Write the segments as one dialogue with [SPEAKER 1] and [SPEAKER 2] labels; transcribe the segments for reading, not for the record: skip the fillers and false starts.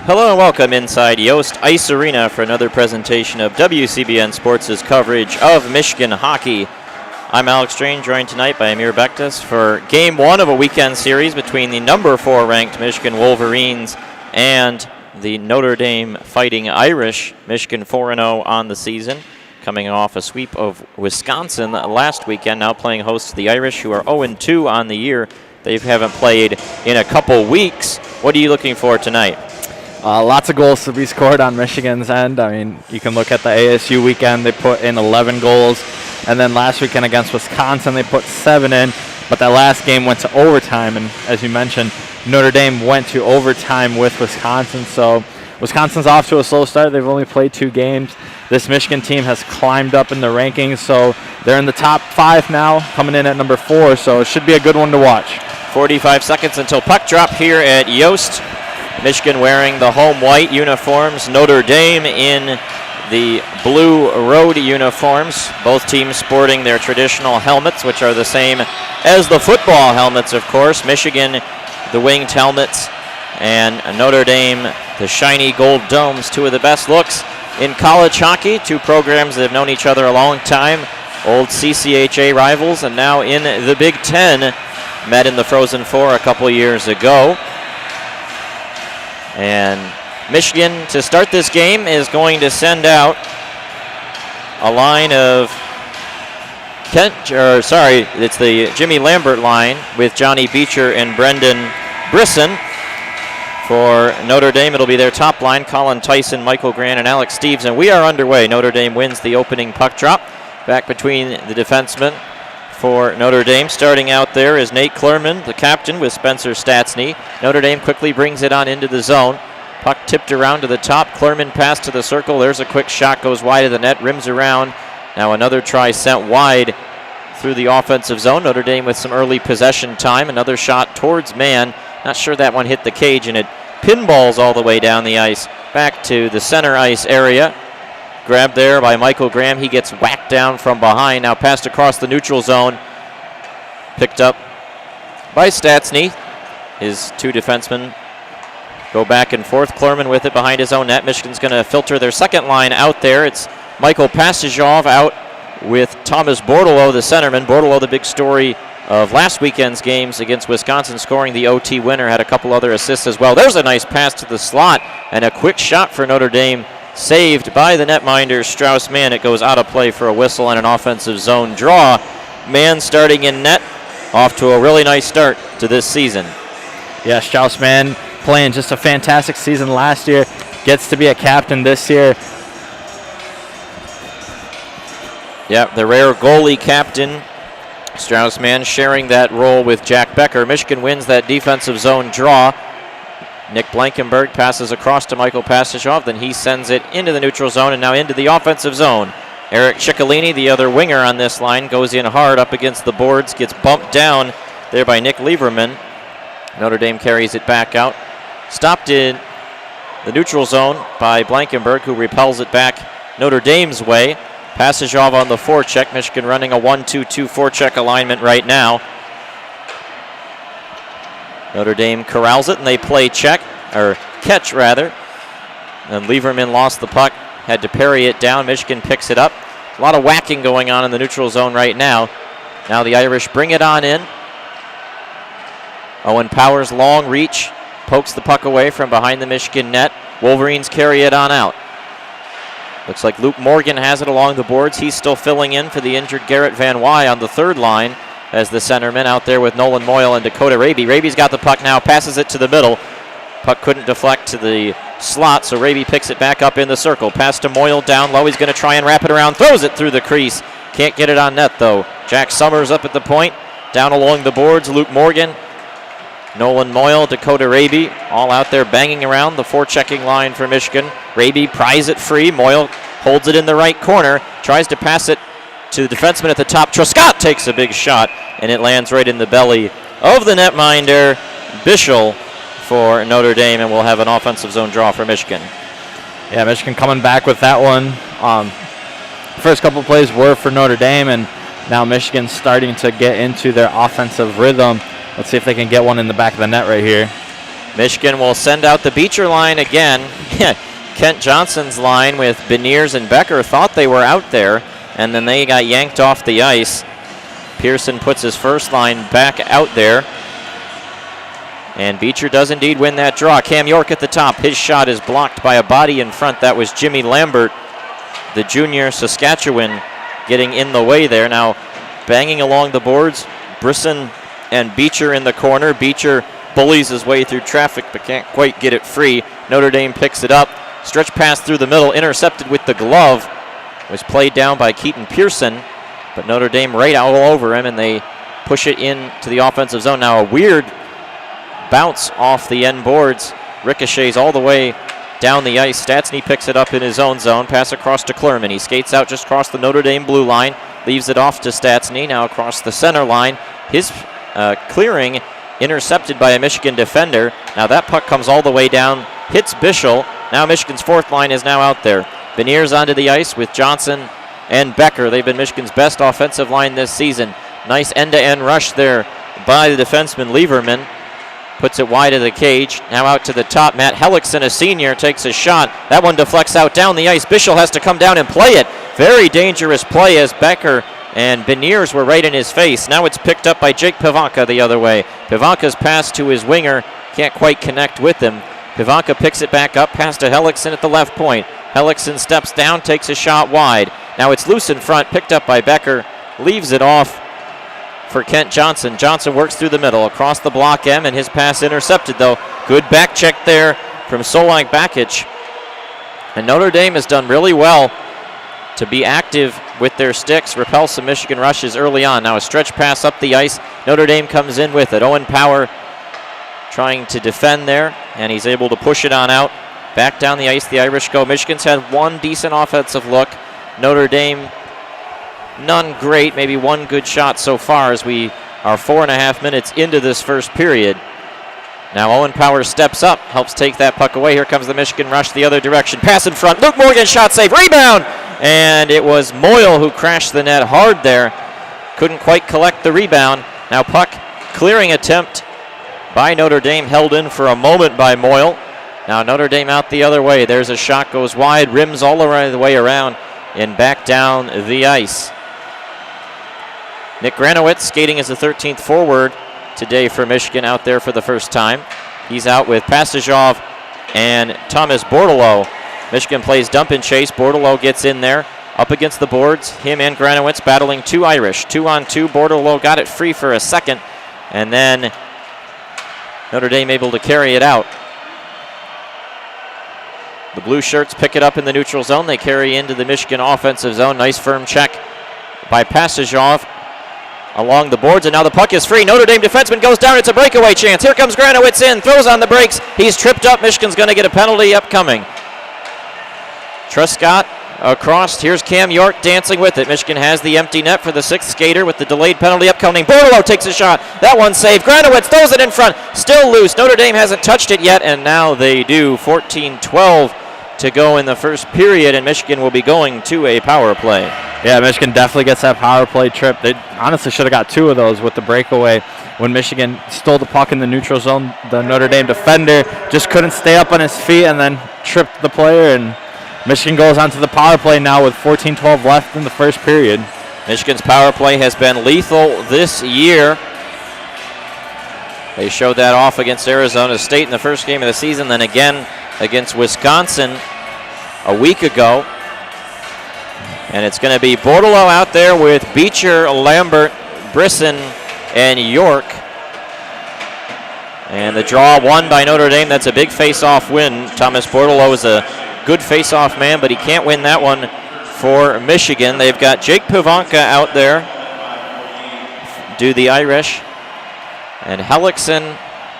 [SPEAKER 1] Hello and welcome inside Yost Ice Arena for another presentation of WCBN Sports' coverage of Michigan hockey. I'm Alex Strain, joined tonight by Amir Bektas for Game 1 of a weekend series between the number 4 ranked Michigan Wolverines and the Notre Dame Fighting Irish. Michigan 4-0 on the season, coming off a sweep of Wisconsin last weekend, now playing host to the Irish, who are 0-2 on the year. They haven't played in a couple weeks. What are you looking for tonight?
[SPEAKER 2] Lots of goals to be scored on Michigan's end. I mean, you can look at the ASU weekend. They put in 11 goals. And then last weekend against Wisconsin, they put 7 in. But that last game went to overtime. And as you mentioned, Notre Dame went to overtime with Wisconsin. So Wisconsin's off to a slow start. They've only played 2 games. This Michigan team has climbed up in the rankings. So they're in the top 5 now, coming in at number 4. So it should be a good one to watch.
[SPEAKER 1] 45 seconds until puck drop here at Yost. Michigan wearing the home white uniforms, Notre Dame in the blue road uniforms. Both teams sporting their traditional helmets, which are the same as the football helmets, of course. Michigan, the winged helmets, and Notre Dame, the shiny gold domes. Two of the best looks in college hockey. Two programs that have known each other a long time. Old CCHA rivals, and now in the Big Ten. Met in the Frozen Four a couple years ago. And Michigan, to start this game, is going to send out a line of it's the Jimmy Lambert line with Johnny Beecher and Brendan Brisson. For Notre Dame, it'll be their top line, Colin Tyson, Michael Grant, and Alex Steves. And we are underway. Notre Dame wins the opening puck drop. Back between the defensemen for Notre Dame. Starting out there is Nate Klerman, the captain, with Spencer Statsny. Notre Dame quickly brings it on into the zone. Puck tipped around to the top. Klerman pass to the circle. There's a quick shot, goes wide of the net, rims around. Now another try sent wide through the offensive zone. Notre Dame with some early possession time. Another shot towards man. Not sure that one hit the cage, and it pinballs all the way down the ice back to the center ice area. Grabbed there by Michael Graham. He gets whacked down from behind. Now passed across the neutral zone. Picked up by Statsny. His 2 defensemen go back and forth. Klerman with it behind his own net. Michigan's going to filter their second line out there. It's Michael Pastajov out with Thomas Bordelot, the centerman. Bordelot, the big story of last weekend's games against Wisconsin, scoring the OT winner. Had a couple other assists as well. There's a nice pass to the slot and a quick shot for Notre Dame. Saved by the netminder, Strauss Mann. It goes out of play for a whistle and an offensive zone draw. Mann starting in net, off to a really nice start to this season.
[SPEAKER 2] Yeah, Strauss Mann playing just a fantastic season last year. Gets to be a captain this year.
[SPEAKER 1] Yeah, the rare goalie captain. Strauss Mann sharing that role with Jack Becker. Michigan wins that defensive zone draw. Nick Blankenberg passes across to Michael Pastajov, then he sends it into the neutral zone and now into the offensive zone. Eric Ciccolini, the other winger on this line, goes in hard up against the boards, gets bumped down there by Nick Lieberman. Notre Dame carries it back out. Stopped in the neutral zone by Blankenberg, who repels it back Notre Dame's way. Pastajov on the forecheck. Michigan running a 1-2-2 forecheck alignment right now. Notre Dame corrals it, and they play catch rather. And Lieberman lost the puck, had to parry it down. Michigan picks it up. A lot of whacking going on in the neutral zone right now. Now the Irish bring it on in. Owen Powers, long reach, pokes the puck away from behind the Michigan net. Wolverines carry it on out. Looks like Luke Morgan has it along the boards. He's still filling in for the injured Garrett Van Wy on the third line as the centerman out there with Nolan Moyle and Dakota Raby. Raby's got the puck now, passes it to the middle. Puck couldn't deflect to the slot, so Raby picks it back up in the circle. Pass to Moyle down low. He's going to try and wrap it around. Throws it through the crease. Can't get it on net, though. Jack Summers up at the point. Down along the boards, Luke Morgan, Nolan Moyle, Dakota Raby, all out there banging around the forechecking line for Michigan. Raby pries it free. Moyle holds it in the right corner. Tries to pass it to the defenseman at the top. Truscott takes a big shot, and it lands right in the belly of the netminder, Bischel, for Notre Dame, and we'll have an offensive zone draw for Michigan.
[SPEAKER 2] Yeah, Michigan coming back with that one. First couple plays were for Notre Dame, and now Michigan's starting to get into their offensive rhythm. Let's see if they can get one in the back of the net right here.
[SPEAKER 1] Michigan will send out the Beecher line again. Kent Johnson's line with Beniers and Becker thought they were out there, and then they got yanked off the ice. Pearson puts his first line back out there. And Beecher does indeed win that draw. Cam York at the top. His shot is blocked by a body in front. That was Jimmy Lambert, the junior Saskatchewan, getting in the way there. Now banging along the boards, Brisson and Beecher in the corner. Beecher bullies his way through traffic but can't quite get it free. Notre Dame picks it up. Stretch pass through the middle, intercepted with the glove. Was played down by Keaton Pearson, but Notre Dame right all over him, and they push it into the offensive zone. Now a weird bounce off the end boards, ricochets all the way down the ice. Statsny picks it up in his own zone, pass across to Klerman. He skates out just across the Notre Dame blue line, leaves it off to Statsny, now across the center line. His clearing intercepted by a Michigan defender. Now that puck comes all the way down, hits Bischel. Now Michigan's fourth line is now out there. Beniers onto the ice with Johnson and Becker. They've been Michigan's best offensive line this season. Nice end-to-end rush there by the defenseman Lieberman. Puts it wide of the cage. Now out to the top. Matt Hellickson, a senior, takes a shot. That one deflects out down the ice. Bischel has to come down and play it. Very dangerous play as Becker and Beniers were right in his face. Now it's picked up by Jake Pivanka the other way. Pivanka's pass to his winger. Can't quite connect with him. Pivanka picks it back up. Pass to Hellickson at the left point. Hellickson steps down, takes a shot wide. Now it's loose in front. Picked up by Becker. Leaves it off for Kent Johnson. Johnson works through the middle, across the block M, and his pass intercepted, though. Good back check there from Solak Bakic. And Notre Dame has done really well to be active with their sticks, repel some Michigan rushes early on. Now a stretch pass up the ice. Notre Dame comes in with it. Owen Power trying to defend there, and he's able to push it on out. Back down the ice, the Irish go. Michigan's had one decent offensive look. Notre Dame, none great, maybe one good shot so far as we are 4.5 minutes into this first period. Now Owen Power steps up, helps take that puck away. Here comes the Michigan rush the other direction. Pass in front. Luke Morgan, shot save, rebound! And it was Moyle who crashed the net hard there. Couldn't quite collect the rebound. Now puck clearing attempt by Notre Dame, held in for a moment by Moyle. Now Notre Dame out the other way. There's a shot, goes wide, rims all the way around, and back down the ice. Nick Granowitz skating as the 13th forward today for Michigan, out there for the first time. He's out with Pastajov and Thomas Bordelot. Michigan plays dump and chase. Bordelot gets in there, up against the boards. Him and Granowitz battling two Irish. 2-on-2. Bordelot got it free for a second, and then Notre Dame able to carry it out. The blue shirts pick it up in the neutral zone. They carry into the Michigan offensive zone. Nice firm check by Pastajov along the boards, and now the puck is free. Notre Dame defenseman goes down. It's a breakaway chance. Here comes Granowitz in, throws on the brakes. He's tripped up. Michigan's going to get a penalty upcoming. Truscott across. Here's Cam York dancing with it. Michigan has the empty net for the sixth skater with the delayed penalty upcoming. Bordelot takes a shot. That one saved. Granowitz throws it in front. Still loose. Notre Dame hasn't touched it yet, and now they do. 14-12 to go in the first period, and Michigan will be going to a power play.
[SPEAKER 2] Yeah, Michigan definitely gets that power play trip. They honestly should have got two of those with the breakaway. When Michigan stole the puck in the neutral zone, the Notre Dame defender just couldn't stay up on his feet and then tripped the player, and Michigan goes onto the power play now with 14-12 left in the first period.
[SPEAKER 1] Michigan's power play has been lethal this year. They showed that off against Arizona State in the first game of the season, then again against Wisconsin a week ago. And it's going to be Bordelot out there with Beecher, Lambert, Brisson, and York. And the draw won by Notre Dame. That's a big face-off win. Thomas Bordelot is a good face-off man, but he can't win that one for Michigan. They've got Jake Pivanka out there, do the Irish, and Hellickson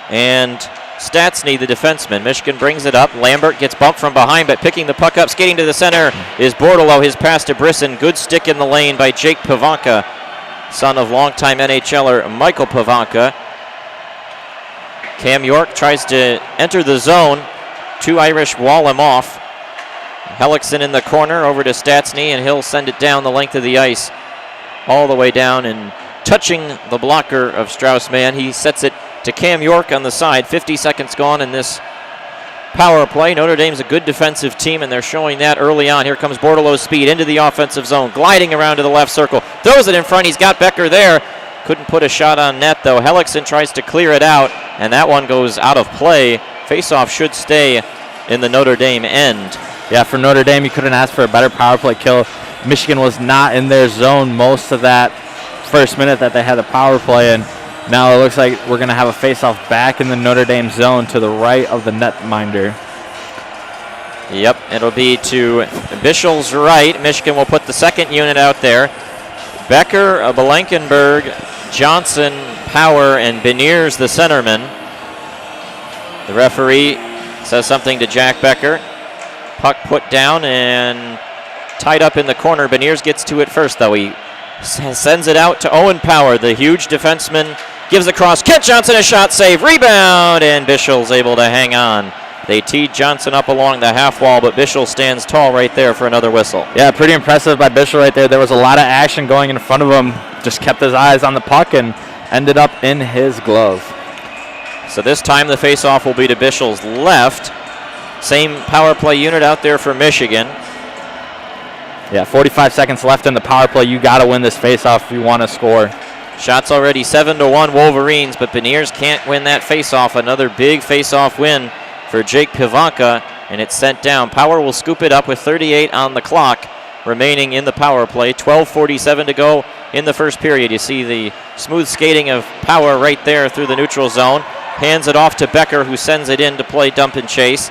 [SPEAKER 1] and Statsny, the defenseman. Michigan brings it up. Lambert gets bumped from behind, but picking the puck up, skating to the center is Bordelot. His pass to Brisson. Good stick in the lane by Jake Pivanka, son of longtime NHLer Michael Pivanka. Cam York tries to enter the zone. Two Irish wall him off. Hellickson in the corner over to Statsny, and he'll send it down the length of the ice all the way down and touching the blocker of Strauss-Mann. He sets it to Cam York on the side. 50 seconds gone in this power play. Notre Dame's a good defensive team, and they're showing that early on. Here comes Bordelow's speed into the offensive zone, gliding around to the left circle. Throws it in front. He's got Becker there. Couldn't put a shot on net, though. Hellickson tries to clear it out, and that one goes out of play. Faceoff should stay in the Notre Dame end.
[SPEAKER 2] Yeah, for Notre Dame, you couldn't ask for a better power play kill. Michigan was not in their zone most of that first minute that they had the power play, and now it looks like we're going to have a faceoff back in the Notre Dame zone to the right of the netminder.
[SPEAKER 1] Yep, it'll be to Bischel's right. Michigan will put the second unit out there. Becker, Blankenberg, Johnson, Power, and Beniers the centerman. The referee says something to Jack Becker. Puck put down and tied up in the corner. Beniers gets to it first, though. He sends it out to Owen Power, the huge defenseman. Gives across. Kent Johnson, a shot save. Rebound, and Bischel's able to hang on. They teed Johnson up along the half wall, but Bischel stands tall right there for another whistle.
[SPEAKER 2] Yeah, pretty impressive by Bischel right there. There was a lot of action going in front of him. Just kept his eyes on the puck and ended up in his glove.
[SPEAKER 1] So this time the faceoff will be to Bischel's left. Same power play unit out there for Michigan.
[SPEAKER 2] Yeah, 45 seconds left in the power play. You got to win this faceoff if you want to score.
[SPEAKER 1] Shots already 7-1 Wolverines, but Beniers can't win that faceoff. Another big faceoff win for Jake Pivanka, and it's sent down. Power will scoop it up with 38 on the clock remaining in the power play. 12:47 to go in the first period. You see the smooth skating of Power right there through the neutral zone. Hands it off to Becker, who sends it in to play dump and chase.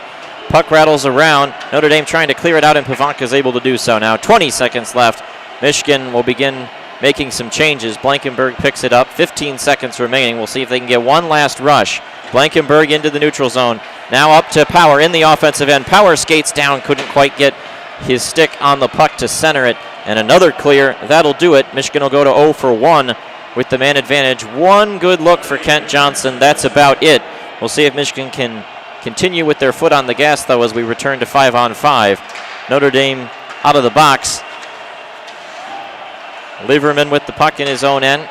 [SPEAKER 1] Puck rattles around. Notre Dame trying to clear it out, and Pivanka is able to do so. Now 20 seconds left. Michigan will begin making some changes. Blankenberg picks it up. 15 seconds remaining. We'll see if they can get one last rush. Blankenberg into the neutral zone. Now up to Power in the offensive end. Power skates down. Couldn't quite get his stick on the puck to center it. And another clear. That'll do it. Michigan will go to 0 for 1 with the man advantage. One good look for Kent Johnson. That's about it. We'll see if Michigan can continue with their foot on the gas, though, as we return to 5-on-5. Notre Dame out of the box. Liverman with the puck in his own end.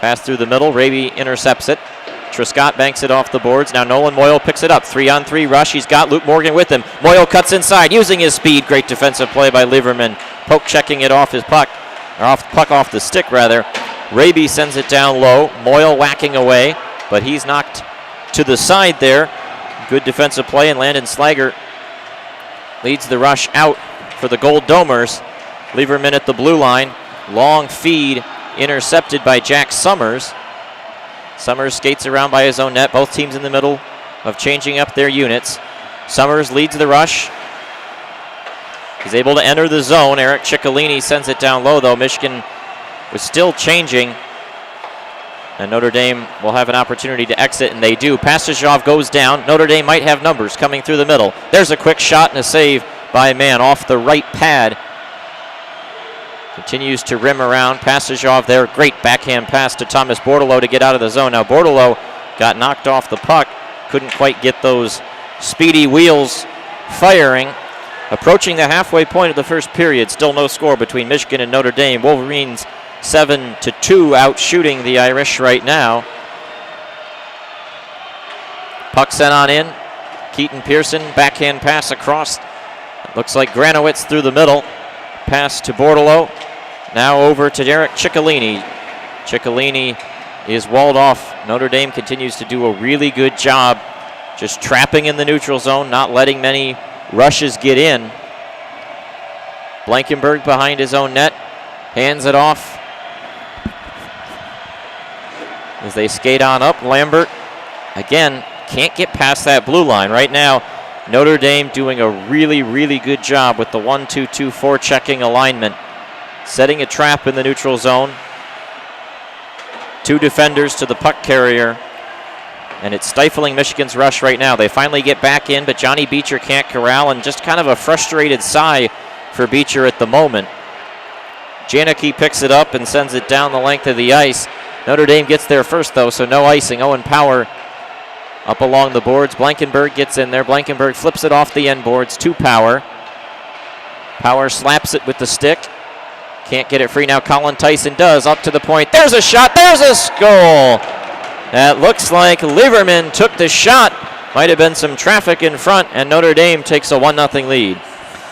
[SPEAKER 1] Pass through the middle. Raby intercepts it. Trescott banks it off the boards. Now Nolan Moyle picks it up. 3-on-3 rush. He's got Luke Morgan with him. Moyle cuts inside using his speed. Great defensive play by Liverman. Poke checking it off his puck. Or off the stick, rather. Raby sends it down low. Moyle whacking away, but he's knocked to the side there. Good defensive play, and Landon Slager leads the rush out for the Gold Domers. Lieberman at the blue line. Long feed intercepted by Jack Summers. Summers skates around by his own net. Both teams in the middle of changing up their units. Summers leads the rush. He's able to enter the zone. Eric Ciccolini sends it down low, though. Michigan was still changing. And Notre Dame will have an opportunity to exit, and they do. Pastajov goes down. Notre Dame might have numbers coming through the middle. There's a quick shot and a save by a man off the right pad. Continues to rim around. Pastajov there. Great backhand pass to Thomas Bordelot to get out of the zone. Now Bordelot got knocked off the puck. Couldn't quite get those speedy wheels firing. Approaching the halfway point of the first period. Still no score between Michigan and Notre Dame. Wolverines 7-2 out shooting the Irish right now. Puck sent on in. Keaton Pearson, backhand pass across. Looks like Granowitz through the middle. Pass to Bordelot. Now over to Derek Ciccolini. Ciccolini is walled off. Notre Dame continues to do a really good job just trapping in the neutral zone, not letting many rushes get in. Blankenberg behind his own net. Hands it off as they skate on up. Lambert, again, can't get past that blue line. Right now, Notre Dame doing a really, really good job with the 1-2-2-4 checking alignment. Setting a trap in the neutral zone. Two defenders to the puck carrier. And it's stifling Michigan's rush right now. They finally get back in, but Johnny Beecher can't corral, and just kind of a frustrated sigh for Beecher at the moment. Janicki picks it up and sends it down the length of the ice. Notre Dame gets there first, though, so no icing. Owen Power up along the boards. Blankenberg gets in there. Blankenberg flips it off the end boards to Power. Power slaps it with the stick. Can't get it free now. Colin Tyson does. Up to the point. There's a shot. There's a goal. That looks like Lieberman took the shot. Might have been some traffic in front, and Notre Dame takes a 1-0 lead.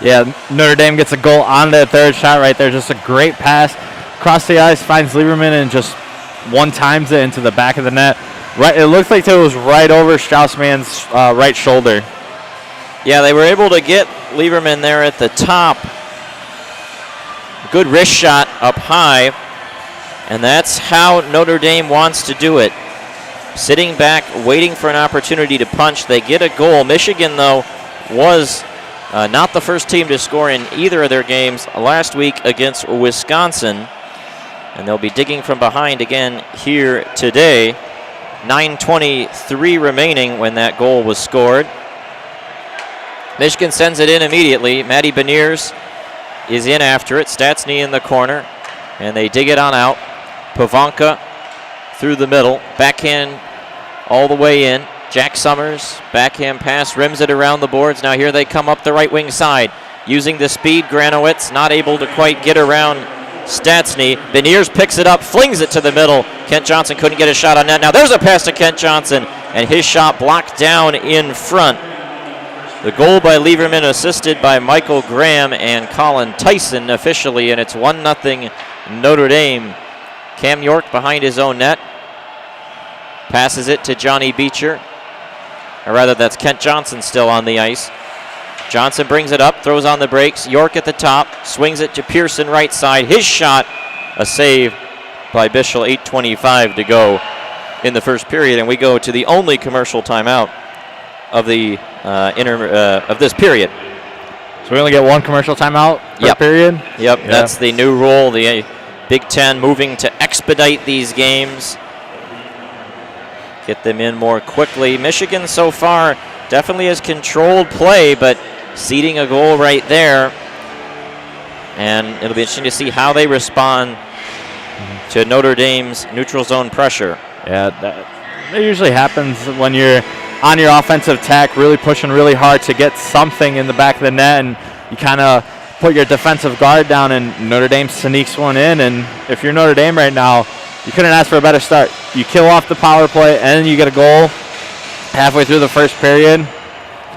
[SPEAKER 2] Yeah, Notre Dame gets a goal on that third shot right there. Just a great pass. Across the ice, finds Lieberman and just one-times it into the back of the net. Right, it looks like it was right over Strauss-Mann's right shoulder.
[SPEAKER 1] Yeah, they were able to get Lieberman there at the top. Good wrist shot up high, and that's how Notre Dame wants to do it. Sitting back, waiting for an opportunity to punch. They get a goal. Michigan, though, was not the first team to score in either of their games last week against Wisconsin. And they'll be digging from behind again here today. 9:23 remaining when that goal was scored. Michigan sends it in immediately. Matty Beniers is in after it. Statsny in the corner. And they dig it on out. Pavanka through the middle. Backhand all the way in. Jack Summers, backhand pass, rims it around the boards. Now here they come up the right wing side. Using the speed, Granowitz not able to quite get around Statsny. Beniers picks it up, flings it to the middle. Kent Johnson couldn't get a shot on net. Now there's a pass to Kent Johnson, and his shot blocked down in front. The goal by Lieberman, assisted by Michael Graham and Colin Tyson officially, and it's 1-0 Notre Dame. Cam York behind his own net. Passes it to Johnny Beecher. Or rather, that's Kent Johnson still on the ice. Johnson brings it up, throws on the brakes. York at the top, swings it to Pearson right side. His shot, a save by Bischel. 8:25 to go in the first period, and we go to the only commercial timeout of the of this period.
[SPEAKER 2] So we only get one commercial timeout per period?
[SPEAKER 1] Yep, that's the new rule. The Big Ten moving to expedite these games. Get them in more quickly. Michigan so far definitely has controlled play, but ceding a goal right there. And it'll be interesting to see how they respond to Notre Dame's neutral zone pressure.
[SPEAKER 2] Yeah, that usually happens when you're on your offensive attack, really pushing really hard to get something in the back of the net, and you kind of put your defensive guard down, and Notre Dame sneaks one in. And if you're Notre Dame right now, you couldn't ask for a better start. You kill off the power play, and then you get a goal halfway through the first period.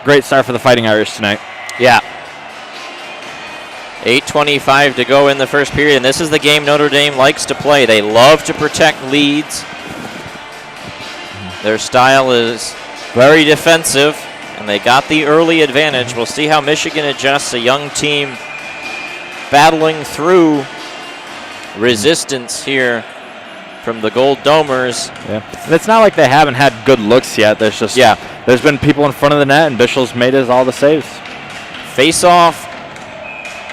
[SPEAKER 2] Great start for the Fighting Irish tonight.
[SPEAKER 1] Yeah. 8:25 to go in the first period, and this is the game Notre Dame likes to play. They love to protect leads. Their style is very defensive, and they got the early advantage. We'll see how Michigan adjusts, a young team battling through resistance here from the Gold Domers.
[SPEAKER 2] Yeah, and it's not like they haven't had good looks yet. There's just there's been people in front of the net, and Bischel's made all the saves.
[SPEAKER 1] Face off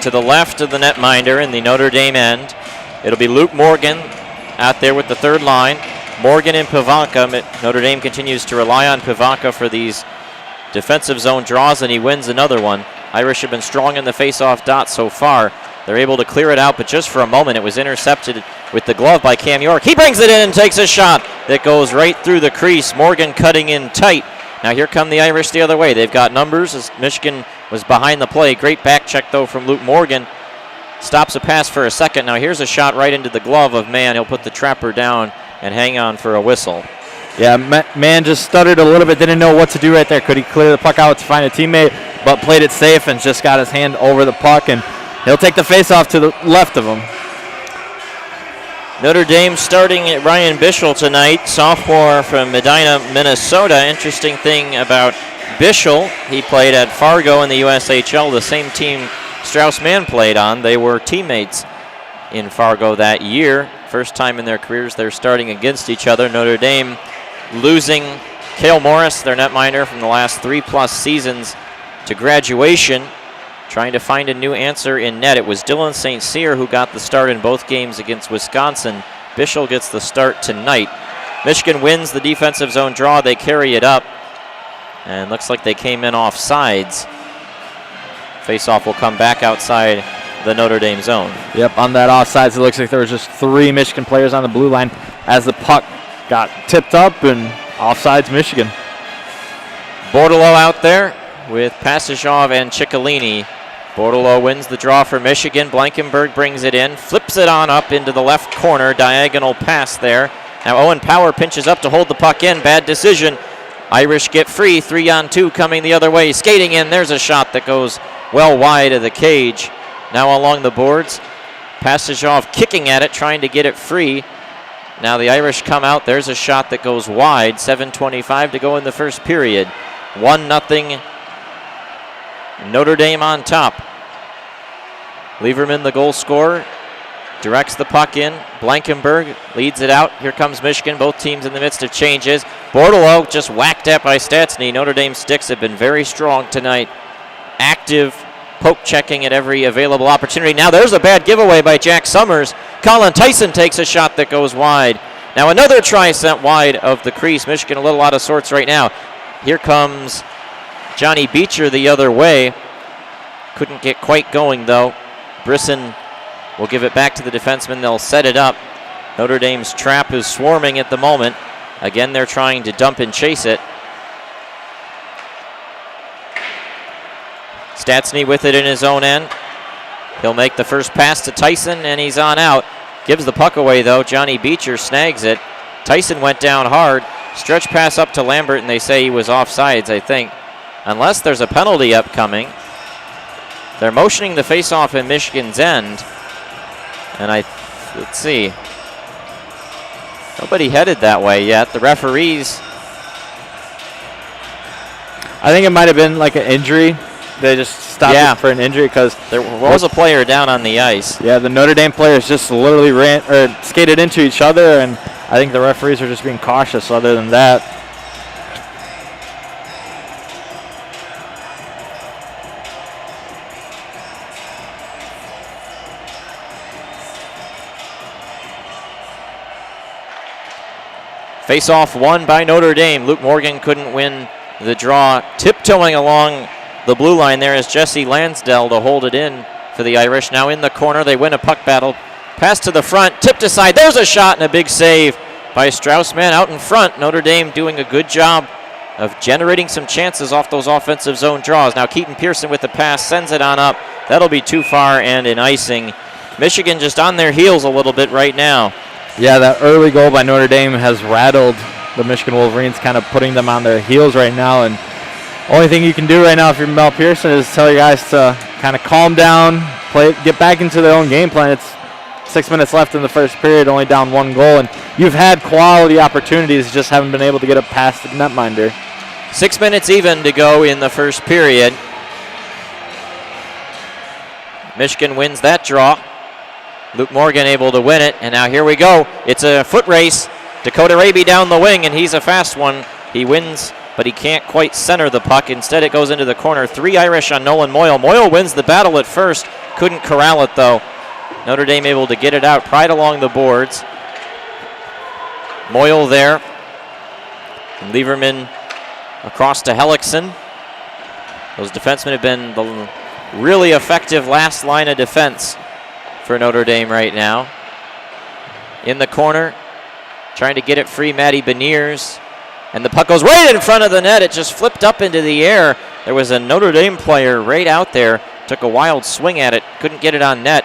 [SPEAKER 1] to the left of the netminder in the Notre Dame end. It'll be Luke Morgan out there with the third line. Morgan and Pavanka. Notre Dame continues to rely on Pavanka for these defensive zone draws, and he wins another one. Irish have been strong in the face-off dot so far. They're able to clear it out, but just for a moment it was intercepted with the glove by Cam York. He brings it in and takes a shot that goes right through the crease. Morgan cutting in tight. Now here come the Irish the other way. They've got numbers as Michigan was behind the play. Great back check, though, from Luke Morgan. Stops a pass for a second. Now here's a shot right into the glove of Mann. He'll put the trapper down and hang on for a whistle.
[SPEAKER 2] Yeah, Mann just stuttered a little bit, didn't know what to do right there. Could he clear the puck out to find a teammate, but played it safe and just got his hand over the puck, and he'll take the face-off to the left of him.
[SPEAKER 1] Notre Dame starting at Ryan Bischel tonight, sophomore from Medina, Minnesota. Interesting thing about Bischel, he played at Fargo in the USHL, the same team Strauss-Mann played on. They were teammates in Fargo that year. First time in their careers they're starting against each other. Notre Dame losing Cale Morris, their netminder from the last 3+ seasons, to graduation. Trying to find a new answer in net. It was Dylan St. Cyr who got the start in both games against Wisconsin. Bischel gets the start tonight. Michigan wins the defensive zone draw. They carry it up. And looks like they came in off sides. Face-off will come back outside the Notre Dame zone.
[SPEAKER 2] Yep, on that offsides, it looks like there was just 3 Michigan players on the blue line as the puck got tipped up, and offsides Michigan.
[SPEAKER 1] Bordelot out there with Pasashov and Ciccolini. Bordelot wins the draw for Michigan. Blankenberg brings it in, flips it on up into the left corner. Diagonal pass there Now Owen Power pinches up to hold the puck in. Bad decision. Irish get free. 3-on-2 coming the other way. Skating in. There's a shot that goes well wide of the cage. Now along the boards. Passage off, kicking at it, trying to get it free. Now the Irish come out. There's a shot that goes wide. 7:25 to go in the first period. 1-0 Notre Dame on top. Lieberman, the goal scorer, directs the puck in. Blankenberg leads it out. Here comes Michigan. Both teams in the midst of changes. Bordelot just whacked at by Stastny. Notre Dame sticks have been very strong tonight. Active, poke checking at every available opportunity. Now there's a bad giveaway by Jack Summers. Colin Tyson takes a shot that goes wide. Now another try sent wide of the crease. Michigan a little out of sorts right now. Here comes Johnny Beecher the other way. Couldn't get quite going though. Brisson will give it back to the defenseman. They'll set it up. Notre Dame's trap is swarming at the moment. Again, they're trying to dump and chase it. Stastny with it in his own end. He'll make the first pass to Tyson, and he's on out. Gives the puck away, though. Johnny Beecher snags it. Tyson went down hard. Stretch pass up to Lambert, and they say he was offsides, I think. Unless there's a penalty upcoming. They're motioning the faceoff in Michigan's end. And let's see. Nobody headed that way yet. The referees.
[SPEAKER 2] I think it might have been like an injury. They just stopped it for an injury because
[SPEAKER 1] there was a player down on the ice.
[SPEAKER 2] Yeah, the Notre Dame players just literally skated into each other, and I think the referees are just being cautious other than that.
[SPEAKER 1] Face-off won by Notre Dame. Luke Morgan couldn't win the draw. Tiptoeing along the blue line there is Jesse Lansdell to hold it in for the Irish. Now in the corner, they win a puck battle. Pass to the front, tipped aside. There's a shot and a big save by Straussman out in front. Notre Dame doing a good job of generating some chances off those offensive zone draws. Now Keaton Pearson with the pass, sends it on up. That'll be too far and an icing. Michigan just on their heels a little bit right now.
[SPEAKER 2] Yeah, that early goal by Notre Dame has rattled the Michigan Wolverines, kind of putting them on their heels right now. And only thing you can do right now if you're Mel Pearson is tell your guys to kind of calm down, get back into their own game plan. It's 6 minutes left in the first period, only down 1 goal, and you've had quality opportunities, just haven't been able to get it past the netminder.
[SPEAKER 1] 6 minutes even to go in the first period. Michigan wins that draw. Luke Morgan able to win it, and now here we go. It's a foot race. Dakota Raby down the wing, and he's a fast one. He wins, but he can't quite center the puck. Instead, it goes into the corner. 3 Irish on Nolan Moyle. Moyle wins the battle at first. Couldn't corral it, though. Notre Dame able to get it out. Pride along the boards. Moyle there. And Lieberman across to Hellickson. Those defensemen have been the really effective last line of defense for Notre Dame right now. In the corner, trying to get it free, Matty Beniers. And the puck goes right in front of the net. It just flipped up into the air. There was a Notre Dame player right out there. Took a wild swing at it. Couldn't get it on net.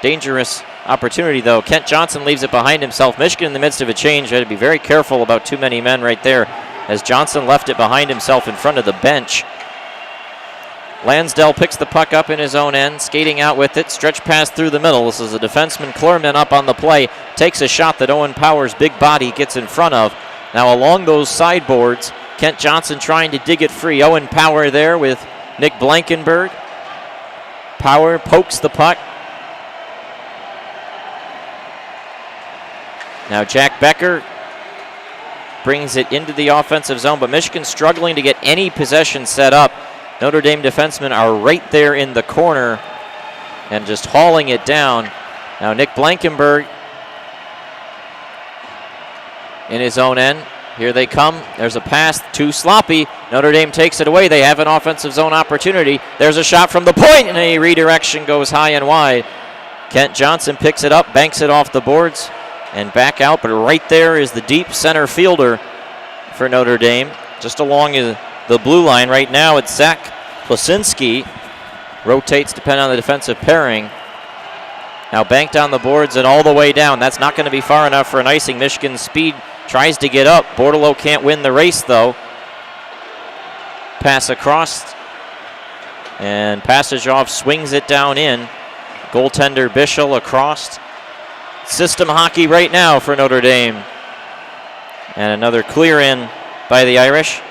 [SPEAKER 1] Dangerous opportunity, though. Kent Johnson leaves it behind himself. Michigan in the midst of a change. Had to be very careful about too many men right there as Johnson left it behind himself in front of the bench. Lansdell picks the puck up in his own end, skating out with it. Stretch pass through the middle. This is a defenseman, Klurman, up on the play. Takes a shot that Owen Power's big body gets in front of. Now along those sideboards, Kent Johnson trying to dig it free. Owen Power there with Nick Blankenberg. Power pokes the puck. Now Jack Becker brings it into the offensive zone, but Michigan struggling to get any possession set up. Notre Dame defensemen are right there in the corner and just hauling it down. Now Nick Blankenberg in his own end. Here they come. There's a pass, too sloppy. Notre Dame takes it away. They have an offensive zone opportunity. There's a shot from the point, and a redirection goes high and wide. Kent Johnson picks it up, banks it off the boards, and back out. But right there is the deep center fielder for Notre Dame. Just along the blue line right now, it's Zach Plasinski. Rotates depending on the defensive pairing. Now banked on the boards and all the way down. That's not going to be far enough for an icing. Michigan's speed tries to get up. Bortolo can't win the race, though. Pass across. And Passagov swings it down in. Goaltender Bischel across. System hockey right now for Notre Dame. And another clear in by the Irish.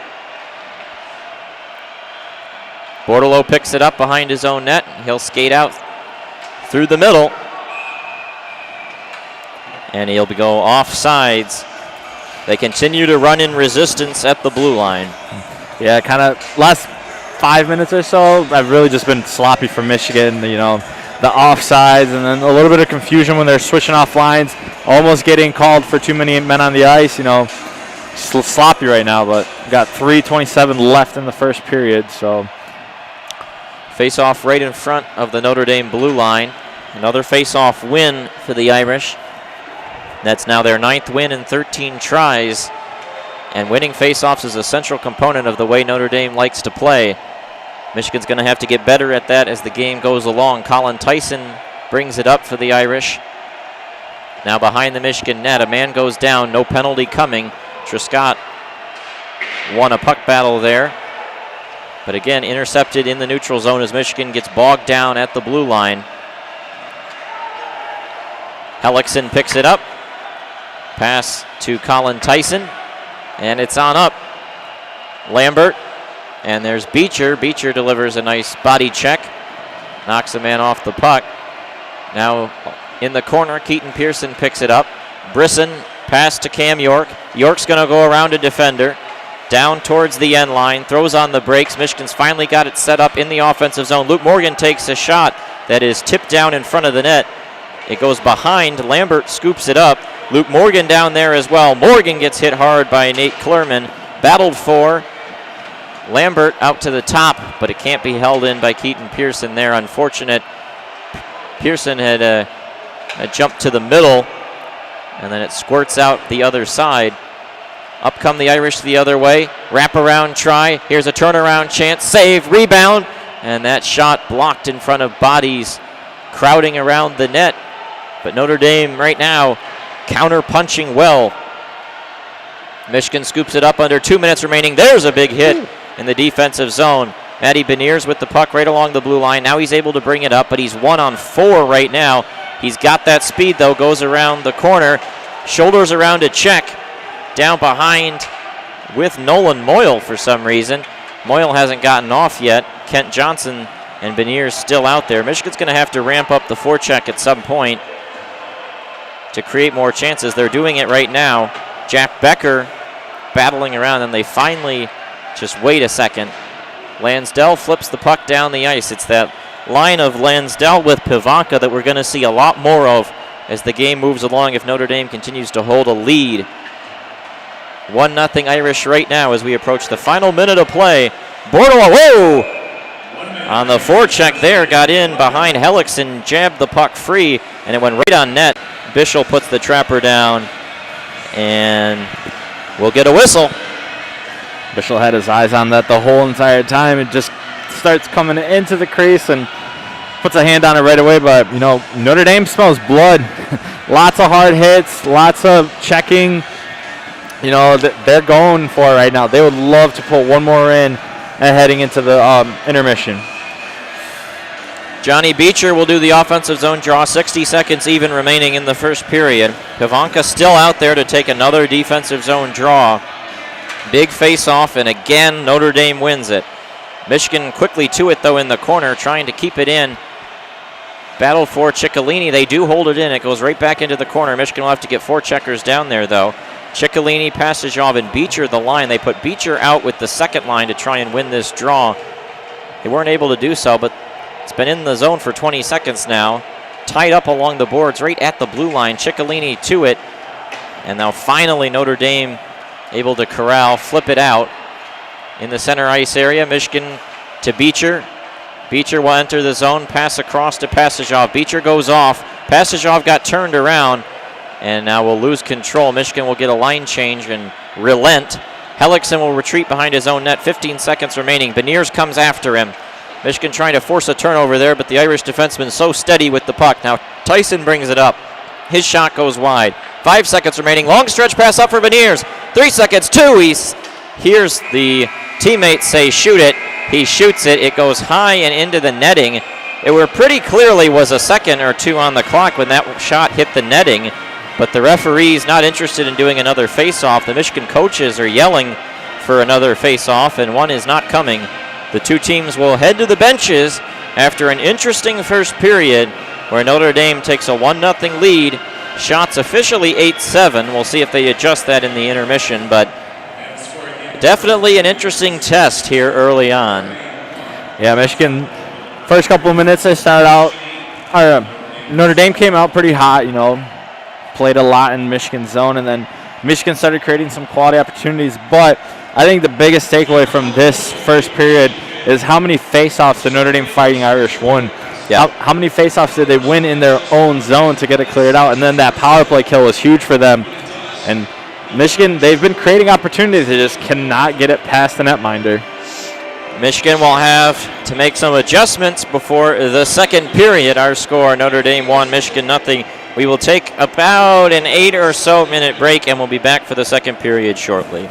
[SPEAKER 1] Bortolo picks it up behind his own net. He'll skate out through the middle. And he'll go off sides. They continue to run in resistance at the blue line.
[SPEAKER 2] Yeah, kind of last 5 minutes or so, I've really just been sloppy for Michigan, you know, the offsides and then a little bit of confusion when they're switching off lines, almost getting called for too many men on the ice, you know, sloppy right now, but got 3:27 left in the first period, so.
[SPEAKER 1] Face-off right in front of the Notre Dame blue line. Another face-off win for the Irish. That's now their 9th win in 13 tries. And winning face-offs is a central component of the way Notre Dame likes to play. Michigan's going to have to get better at that as the game goes along. Colin Tyson brings it up for the Irish. Now behind the Michigan net, a man goes down, no penalty coming. Trescott won a puck battle there. But again, intercepted in the neutral zone as Michigan gets bogged down at the blue line. Hellickson picks it up. Pass to Colin Tyson. And it's on up. Lambert. And there's Beecher. Beecher delivers a nice body check. Knocks a man off the puck. Now in the corner, Keaton Pearson picks it up. Brisson, pass to Cam York. York's going to go around a defender. Down towards the end line, throws on the brakes. Michigan's finally got it set up in the offensive zone. Luke Morgan takes a shot that is tipped down in front of the net. It goes behind. Lambert scoops it up. Luke Morgan down there as well. Morgan gets hit hard by Nate Klerman. Battled for. Lambert out to the top, but it can't be held in by Keaton Pearson there. Unfortunate. Pearson had a jump to the middle, and then it squirts out the other side. Up come the Irish the other way. Wraparound try. Here's a turnaround chance. Save. Rebound. And that shot blocked in front of bodies crowding around the net. But Notre Dame right now counter-punching well. Michigan scoops it up under 2 minutes remaining. There's a big hit in the defensive zone. Matty Beniers with the puck right along the blue line. Now he's able to bring it up, but he's 1-on-4 right now. He's got that speed, though. Goes around the corner. Shoulders around a check. Down behind with Nolan Moyle for some reason. Moyle hasn't gotten off yet. Kent Johnson and Beniers still out there. Michigan's going to have to ramp up the forecheck at some point to create more chances. They're doing it right now. Jack Becker battling around, and they finally just wait a second. Lansdell flips the puck down the ice. It's that line of Lansdell with Pivanka that we're going to see a lot more of as the game moves along if Notre Dame continues to hold a lead. 1-0 Irish right now as we approach the final minute of play. Bortolo, whoa! On the forecheck there, got in behind Hellickson, jabbed the puck free, and it went right on net. Bischel puts the trapper down, and we'll get a whistle.
[SPEAKER 2] Bischel had his eyes on that the whole entire time. It just starts coming into the crease and puts a hand on it right away, but, you know, Notre Dame smells blood. Lots of hard hits, lots of checking. You know, they're going for it right now. They would love to put one more in and heading into the intermission.
[SPEAKER 1] Johnny Beecher will do the offensive zone draw. 60 seconds even remaining in the first period. Pivanka still out there to take another defensive zone draw. Big face-off, and again, Notre Dame wins it. Michigan quickly to it, though, in the corner, trying to keep it in. Battle for Ciccolini. They do hold it in. It goes right back into the corner. Michigan will have to get 4 checkers down there, though. Ciccolini, Passagov, and Beecher the line. They put Beecher out with the second line to try and win this draw. They weren't able to do so, but it's been in the zone for 20 seconds now. Tied up along the boards right at the blue line. Ciccolini to it. And now finally Notre Dame able to corral, flip it out in the center ice area. Michigan to Beecher. Beecher will enter the zone, pass across to Passagov. Beecher goes off. Passagov got turned around, and now will lose control. Michigan will get a line change and relent. Hellickson will retreat behind his own net. 15 seconds remaining. Beniers comes after him. Michigan trying to force a turnover there, but the Irish defenseman so steady with the puck. Now Tyson brings it up. His shot goes wide. 5 seconds remaining. Long stretch pass up for Beniers. 3 seconds, 2. He hears the teammates say shoot it. He shoots it. It goes high and into the netting. It were pretty clearly was a second or two on the clock when that shot hit the netting, but the referee's not interested in doing another face-off. The Michigan coaches are yelling for another face-off, and one is not coming. The two teams will head to the benches after an interesting first period where Notre Dame takes a 1-0 lead. Shots officially 8-7. We'll see if they adjust that in the intermission, but definitely an interesting test here early on.
[SPEAKER 2] Yeah, Michigan, first couple of minutes they started out, Notre Dame came out pretty hot, played a lot in Michigan's zone, and then Michigan started creating some quality opportunities. But I think the biggest takeaway from this first period is how many faceoffs the Notre Dame Fighting Irish won.
[SPEAKER 1] Yeah.
[SPEAKER 2] How many faceoffs did they win in their own zone to get it cleared out? And then that power play kill was huge for them. And Michigan, they've been creating opportunities. They just cannot get it past the netminder.
[SPEAKER 1] Michigan will have to make some adjustments before the second period. Our score, Notre Dame 1, Michigan 0. We will take about an 8 or so minute break, and we'll be back for the second period shortly.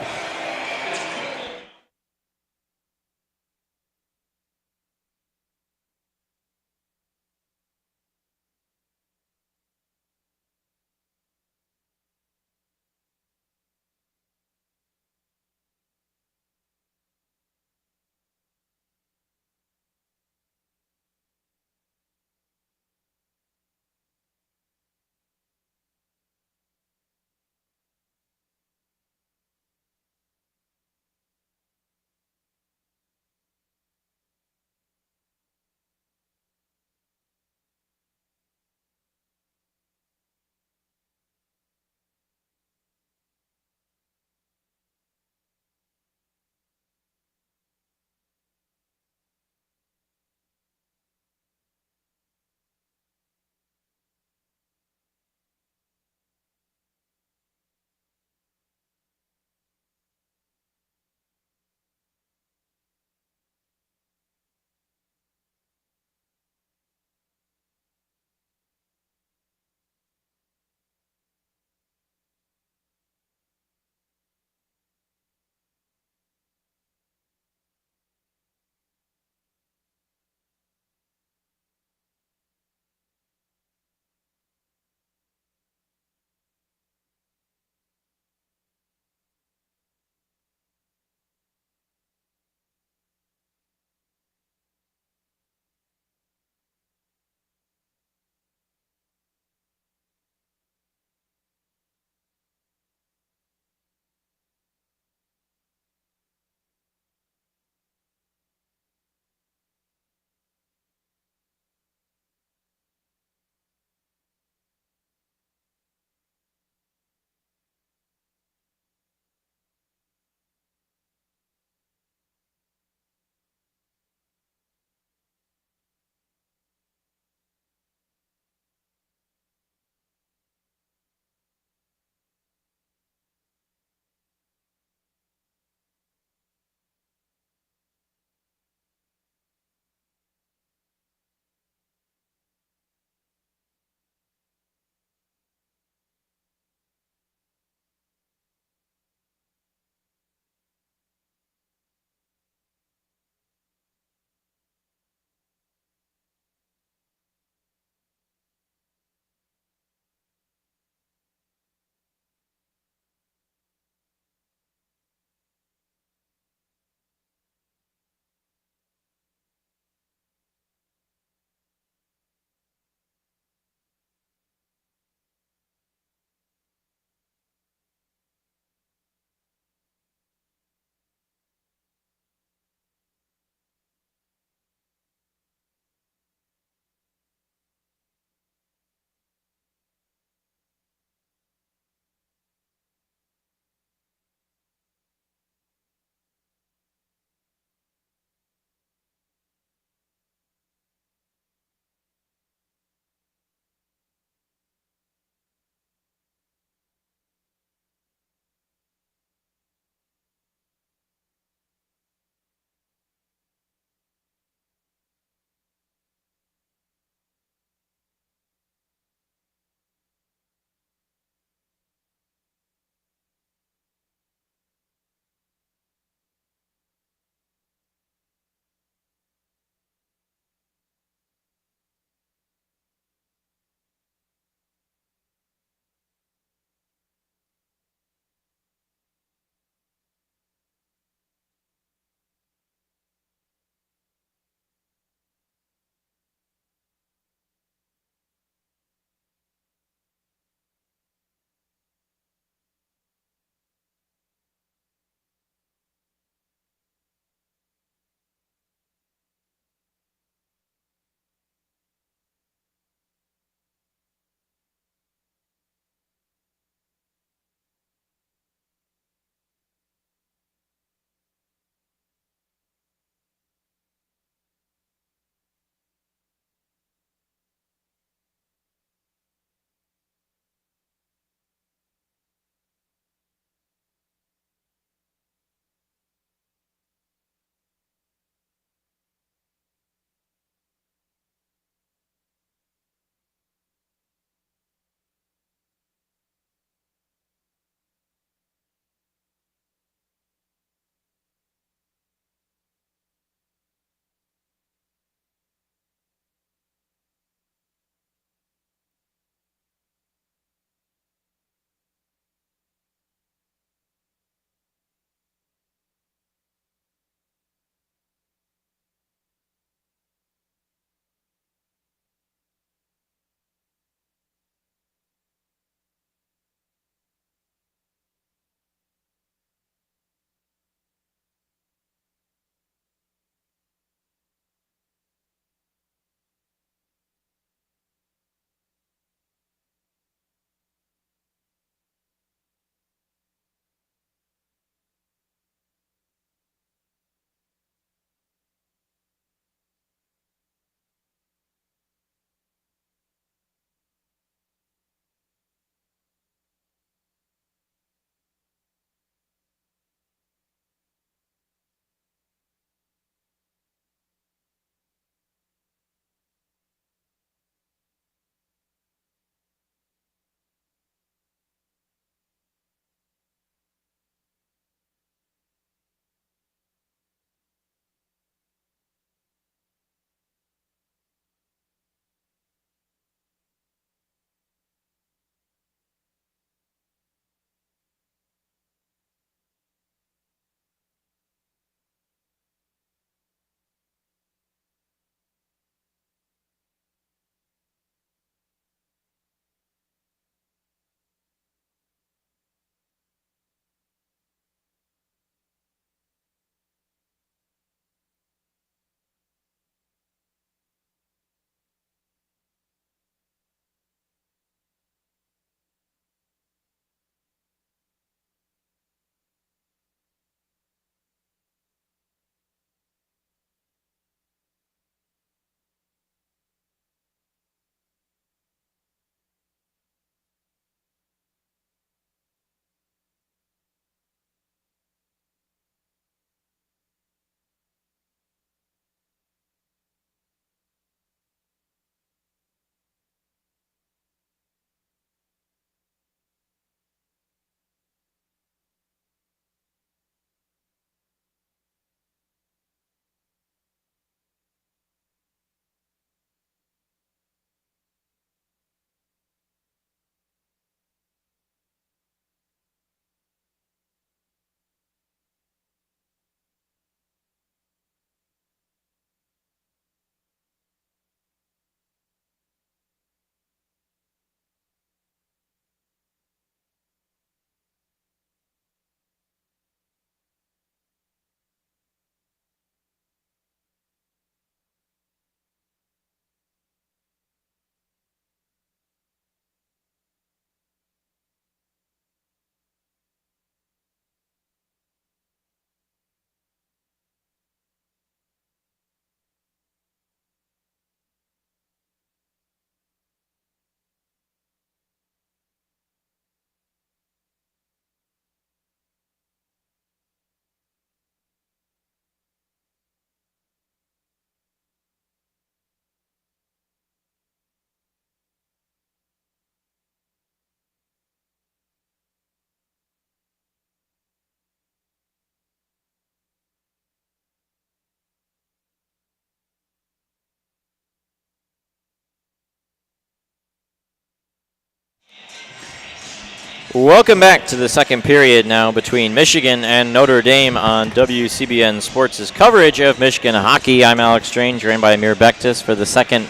[SPEAKER 1] Welcome back to the second period now between Michigan and Notre Dame on WCBN Sports' coverage of Michigan hockey. I'm Alex Strange, joined by Amir Bektis for the second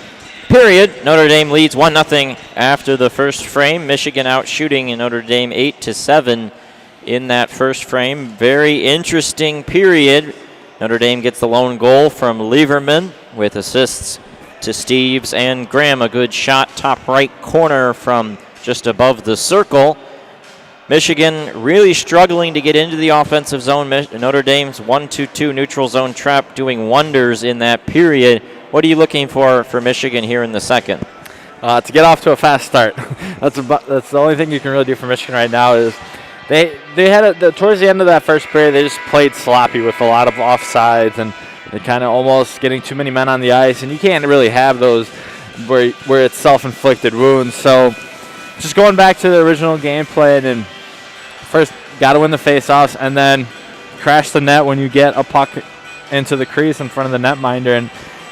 [SPEAKER 1] period. Notre Dame leads 1-0 after the first frame. Michigan out shooting Notre Dame 8-7 in that first frame. Very interesting period. Notre Dame gets the lone goal from Lieberman with assists to Steves and Graham. A good shot, top right corner from just above the circle. Michigan really struggling to get into the offensive zone. Notre Dame's 1-2-2 neutral zone trap doing wonders in that period. What are you looking for Michigan here in the second?
[SPEAKER 2] To get off to a fast start. That's the only thing you can really do for Michigan right now is they had towards the end of that first period, they just played sloppy with a lot of offsides and they kind of almost getting too many men on the ice, and you can't really have those where it's self-inflicted wounds. So just going back to the original game plan, and first got to win the face-offs and then crash the net when you get a puck into the crease in front of the netminder. And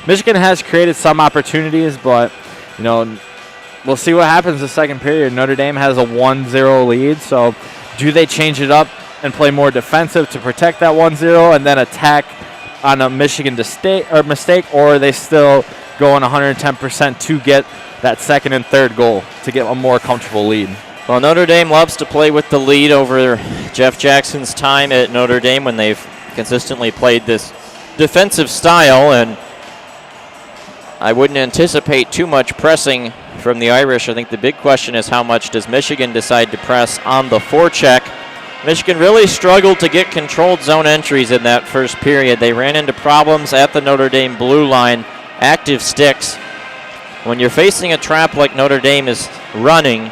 [SPEAKER 2] Michigan has created some opportunities, but we'll see what happens the second period. Notre Dame has a 1-0 lead, so do they change it up and play more defensive to protect that 1-0 and then attack on a Michigan mistake, or are they still going 110% to get that second and third goal to get a more comfortable lead?
[SPEAKER 1] Well, Notre Dame loves to play with the lead over Jeff Jackson's time at Notre Dame when they've consistently played this defensive style, and I wouldn't anticipate too much pressing from the Irish. I think the big question is how much does Michigan decide to press on the forecheck. Michigan really struggled to get controlled zone entries in that first period. They ran into problems at the Notre Dame blue line, active sticks. When you're facing a trap like Notre Dame is running,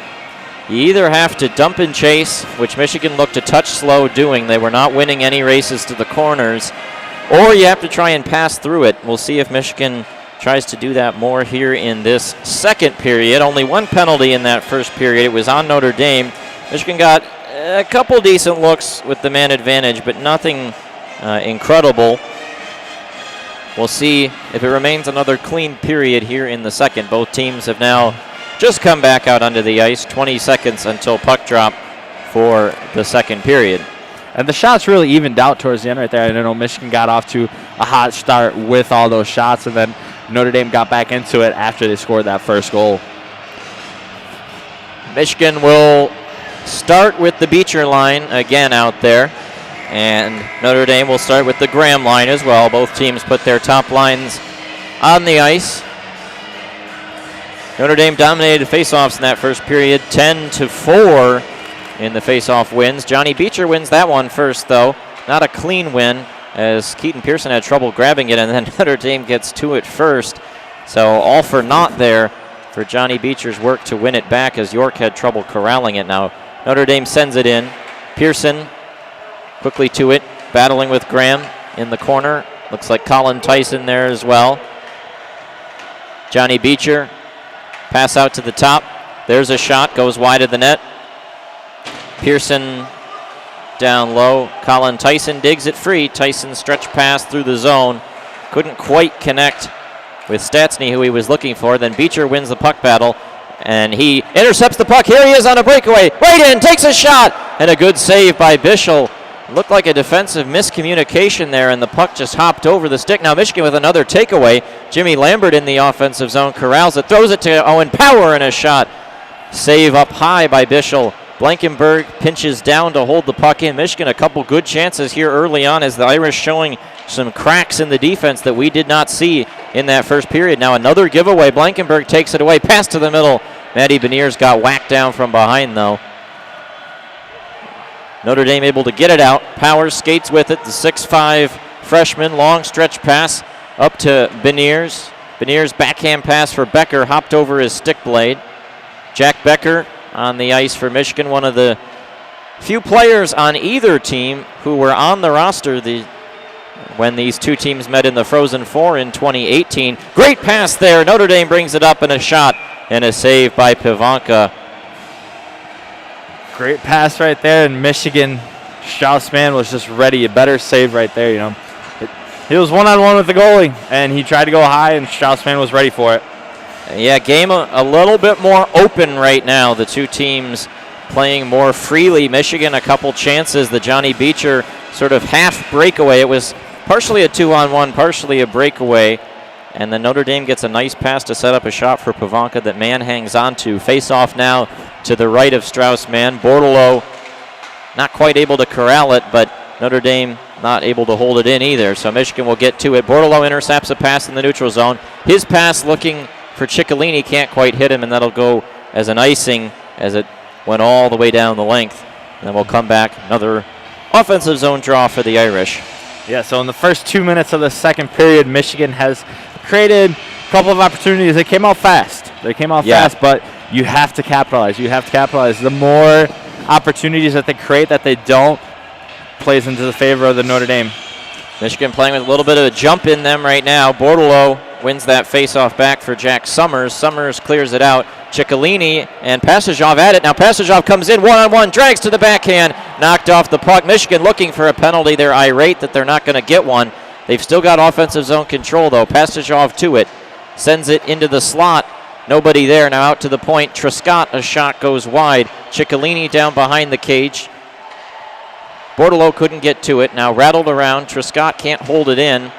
[SPEAKER 1] you either have to dump and chase, which Michigan looked a touch slow doing. They were not winning any races to the corners, or you have to try and pass through it. We'll see if Michigan tries to do that more here in this second period. Only one penalty in that first period. It was on Notre Dame. Michigan got a couple decent looks with the man advantage, but nothing incredible. We'll see if it remains another clean period here in the second. Both teams have now just come back out onto the ice. 20 seconds until puck drop for the second period.
[SPEAKER 2] And the shots really evened out towards the end right there. I know Michigan got off to a hot start with all those shots, and then Notre Dame got back into it after they scored that first goal.
[SPEAKER 1] Michigan will start with the Beecher line again out there, and Notre Dame will start with the Graham line as well. Both teams put their top lines on the ice. Notre Dame dominated faceoffs in that first period, 10-4 in the faceoff wins. Johnny Beecher wins that one first, though. Not a clean win, as Keaton Pearson had trouble grabbing it, and then Notre Dame gets to it first. So all for naught there for Johnny Beecher's work to win it back, as York had trouble corralling it. Now Notre Dame sends it in. Pearson quickly to it, battling with Graham in the corner. Looks like Colin Tyson there as well. Johnny Beecher, pass out to the top. There's a shot, goes wide of the net. Pearson down low. Colin Tyson digs it free. Tyson stretch pass through the zone. Couldn't quite connect with Statsny, who he was looking for. Then Beecher wins the puck battle, and he intercepts the puck. Here he is on a breakaway. Right in, takes a shot, and a good save by Bischel. Looked like a defensive miscommunication there, and the puck just hopped over the stick. Now Michigan with another takeaway. Jimmy Lambert in the offensive zone corrals it, throws it to Owen Power, and a shot. Save up high by Bischel. Blankenberg pinches down to hold the puck in. Michigan a couple good chances here early on, as the Irish showing some cracks in the defense that we did not see in that first period. Now another giveaway. Blankenberg takes it away. Pass to the middle. Matty Beniers got whacked down from behind, though. Notre Dame able to get it out. Powers skates with it. The 6'5 freshman. Long stretch pass up to Beniers. Beniers backhand pass for Becker. Hopped over his stick blade. Jack Becker on the ice for Michigan. One of the few players on either team who were on the roster when these two teams met in the Frozen Four in 2018. Great pass there. Notre Dame brings it up, and a shot and a save by Pivanka.
[SPEAKER 2] Great pass right there, and Michigan, Straussman was just ready. A better save right there, He was one-on-one with the goalie, and he tried to go high, and Straussman was ready for it.
[SPEAKER 1] Yeah, game a little bit more open right now. The two teams playing more freely. Michigan, a couple chances. The Johnny Beecher sort of half breakaway. It was partially a 2-on-1, partially a breakaway. And then Notre Dame gets a nice pass to set up a shot for Pavanka that Mann hangs on to. Face off now to the right of Strauss-Mann. Bordelot not quite able to corral it, but Notre Dame not able to hold it in either. So Michigan will get to it. Bordelot intercepts a pass in the neutral zone. His pass looking for Ciccolini, can't quite hit him, and that'll go as an icing as it went all the way down the length. And then we'll come back. Another offensive zone draw for the Irish.
[SPEAKER 2] Yeah, so in the first 2 minutes of the second period, Michigan has created a couple of opportunities. They came out fast. Fast, but you have to capitalize. The more opportunities that they create that they don't plays into the favor of the Notre Dame.
[SPEAKER 1] Michigan playing with a little bit of a jump in them right now. Bordelot wins that face-off back for Jack Summers. Summers clears it out. Ciccolini and Pasajov at it. Now Pasajov comes in one-on-one, drags to the backhand, knocked off the puck. Michigan looking for a penalty. They're irate that they're not going to get one. They've still got offensive zone control, though. Pasajov to it. Sends it into the slot. Nobody there. Now out to the point. Truscott, a shot goes wide. Ciccolini down behind the cage. Bordelot couldn't get to it. Now rattled around. Truscott can't hold it in.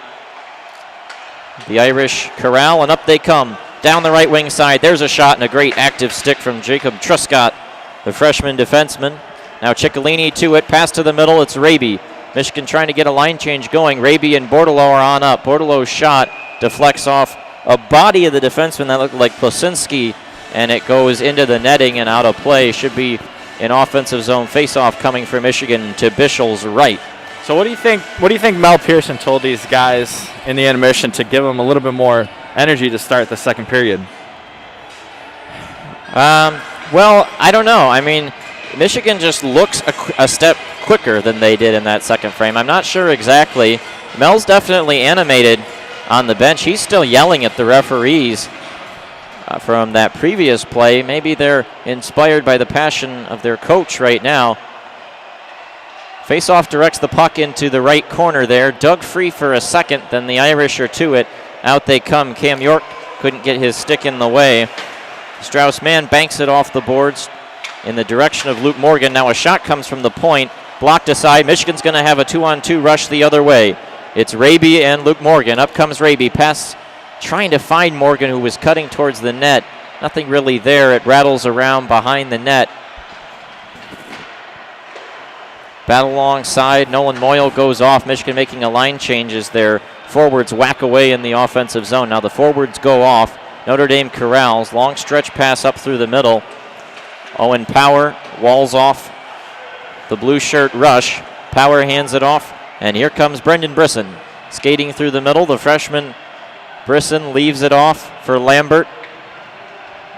[SPEAKER 1] The Irish corral, and up they come. Down the right wing side. There's a shot and a great active stick from Jacob Truscott, the freshman defenseman. Now Ciccolini to it. Pass to the middle. It's Raby. Michigan trying to get a line change going. Raby and Bordelot are on up. Bordelot's shot deflects off a body of the defenseman that looked like Plasinski, and it goes into the netting and out of play. Should be an offensive zone faceoff coming for Michigan to Bischel's right.
[SPEAKER 2] So what do you think Mel Pearson told these guys in the intermission to give them a little bit more energy to start the second period?
[SPEAKER 1] Well, I don't know. I mean, Michigan just looks a step quicker than they did in that second frame. I'm not sure exactly. Mel's definitely animated on the bench. He's still yelling at the referees from that previous play. Maybe they're inspired by the passion of their coach right now. Faceoff directs the puck into the right corner there. Dug free for a second, then the Irish are to it. Out they come. Cam York couldn't get his stick in the way. Strauss-Mann banks it off the boards in the direction of Luke Morgan. Now a shot comes from the point, blocked aside. Michigan's going to have a 2-on-2 rush the other way. It's Raby and Luke Morgan. Up comes Raby. Pass trying to find Morgan, who was cutting towards the net. Nothing really there. It rattles around behind the net. Battle alongside. Nolan Moyle goes off. Michigan making a line change as their forwards whack away in the offensive zone. Now the forwards go off. Notre Dame corrals. Long stretch pass up through the middle. Owen Power walls off the blue shirt rush. Power hands it off. And here comes Brendan Brisson. Skating through the middle. The freshman Brisson leaves it off for Lambert.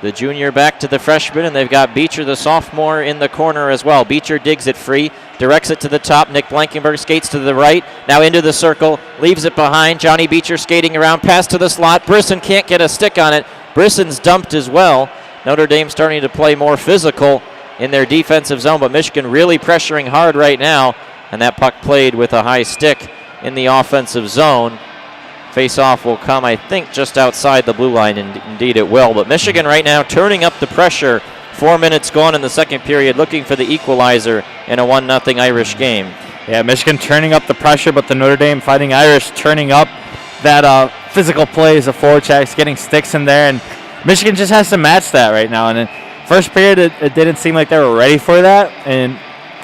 [SPEAKER 1] The junior back to the freshman, and they've got Beecher, the sophomore, in the corner as well. Beecher digs it free, directs it to the top. Nick Blankenberg skates to the right, now into the circle, leaves it behind. Johnny Beecher skating around, pass to the slot. Brisson can't get a stick on it. Brisson's dumped as well. Notre Dame starting to play more physical in their defensive zone, but Michigan really pressuring hard right now, and that puck played with a high stick in the offensive zone. Face-off will come, I think, just outside the blue line, and indeed it will. But Michigan right now turning up the pressure. 4 minutes gone in the second period, looking for the equalizer in a 1-0 Irish game.
[SPEAKER 2] Yeah, Michigan turning up the pressure, but the Notre Dame Fighting Irish turning up that physical plays, the forechecks, getting sticks in there, and Michigan just has to match that right now. And in first period, it didn't seem like they were ready for that, and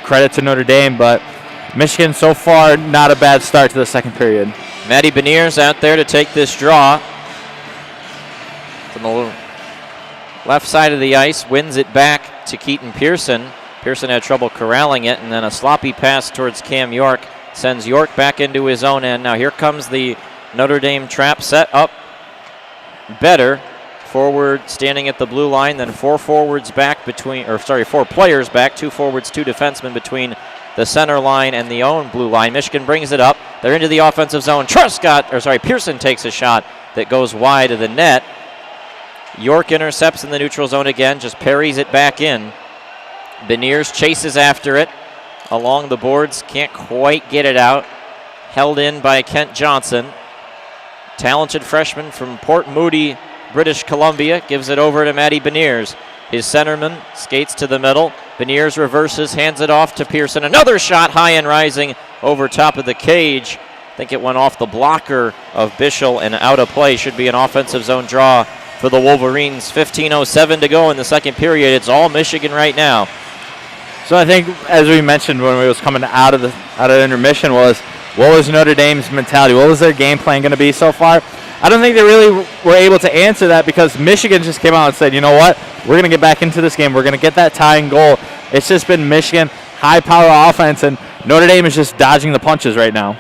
[SPEAKER 2] credit to Notre Dame, but Michigan so far, not a bad start to the second period.
[SPEAKER 1] Matty Beniers out there to take this draw. From the left side of the ice, wins it back to Keaton Pearson. Pearson had trouble corralling it, and then a sloppy pass towards Cam York sends York back into his own end. Now here comes the Notre Dame trap set up better. Forward standing at the blue line, then four players back, 2 forwards, 2 defensemen between the center line and the own blue line. Michigan brings it up. They're into the offensive zone. Pearson takes a shot that goes wide of the net. York intercepts in the neutral zone again, just parries it back in. Beniers chases after it along the boards, can't quite get it out. Held in by Kent Johnson. Talented freshman from Port Moody, British Columbia, gives it over to Matty Beniers. His centerman skates to the middle. Beniers reverses, hands it off to Pearson. Another shot high and rising over top of the cage. I think it went off the blocker of Bischel and out of play. Should be an offensive zone draw for the Wolverines. 15:07 to go in the second period. It's all Michigan right now.
[SPEAKER 2] So I think, as we mentioned when we was coming out of intermission, was what was Notre Dame's mentality? What was their game plan going to be so far? I don't think they really were able to answer that because Michigan just came out and said, you know what, we're going to get back into this game. We're going to get that tying goal. It's just been Michigan, high-power offense, and Notre Dame is just dodging the punches right now.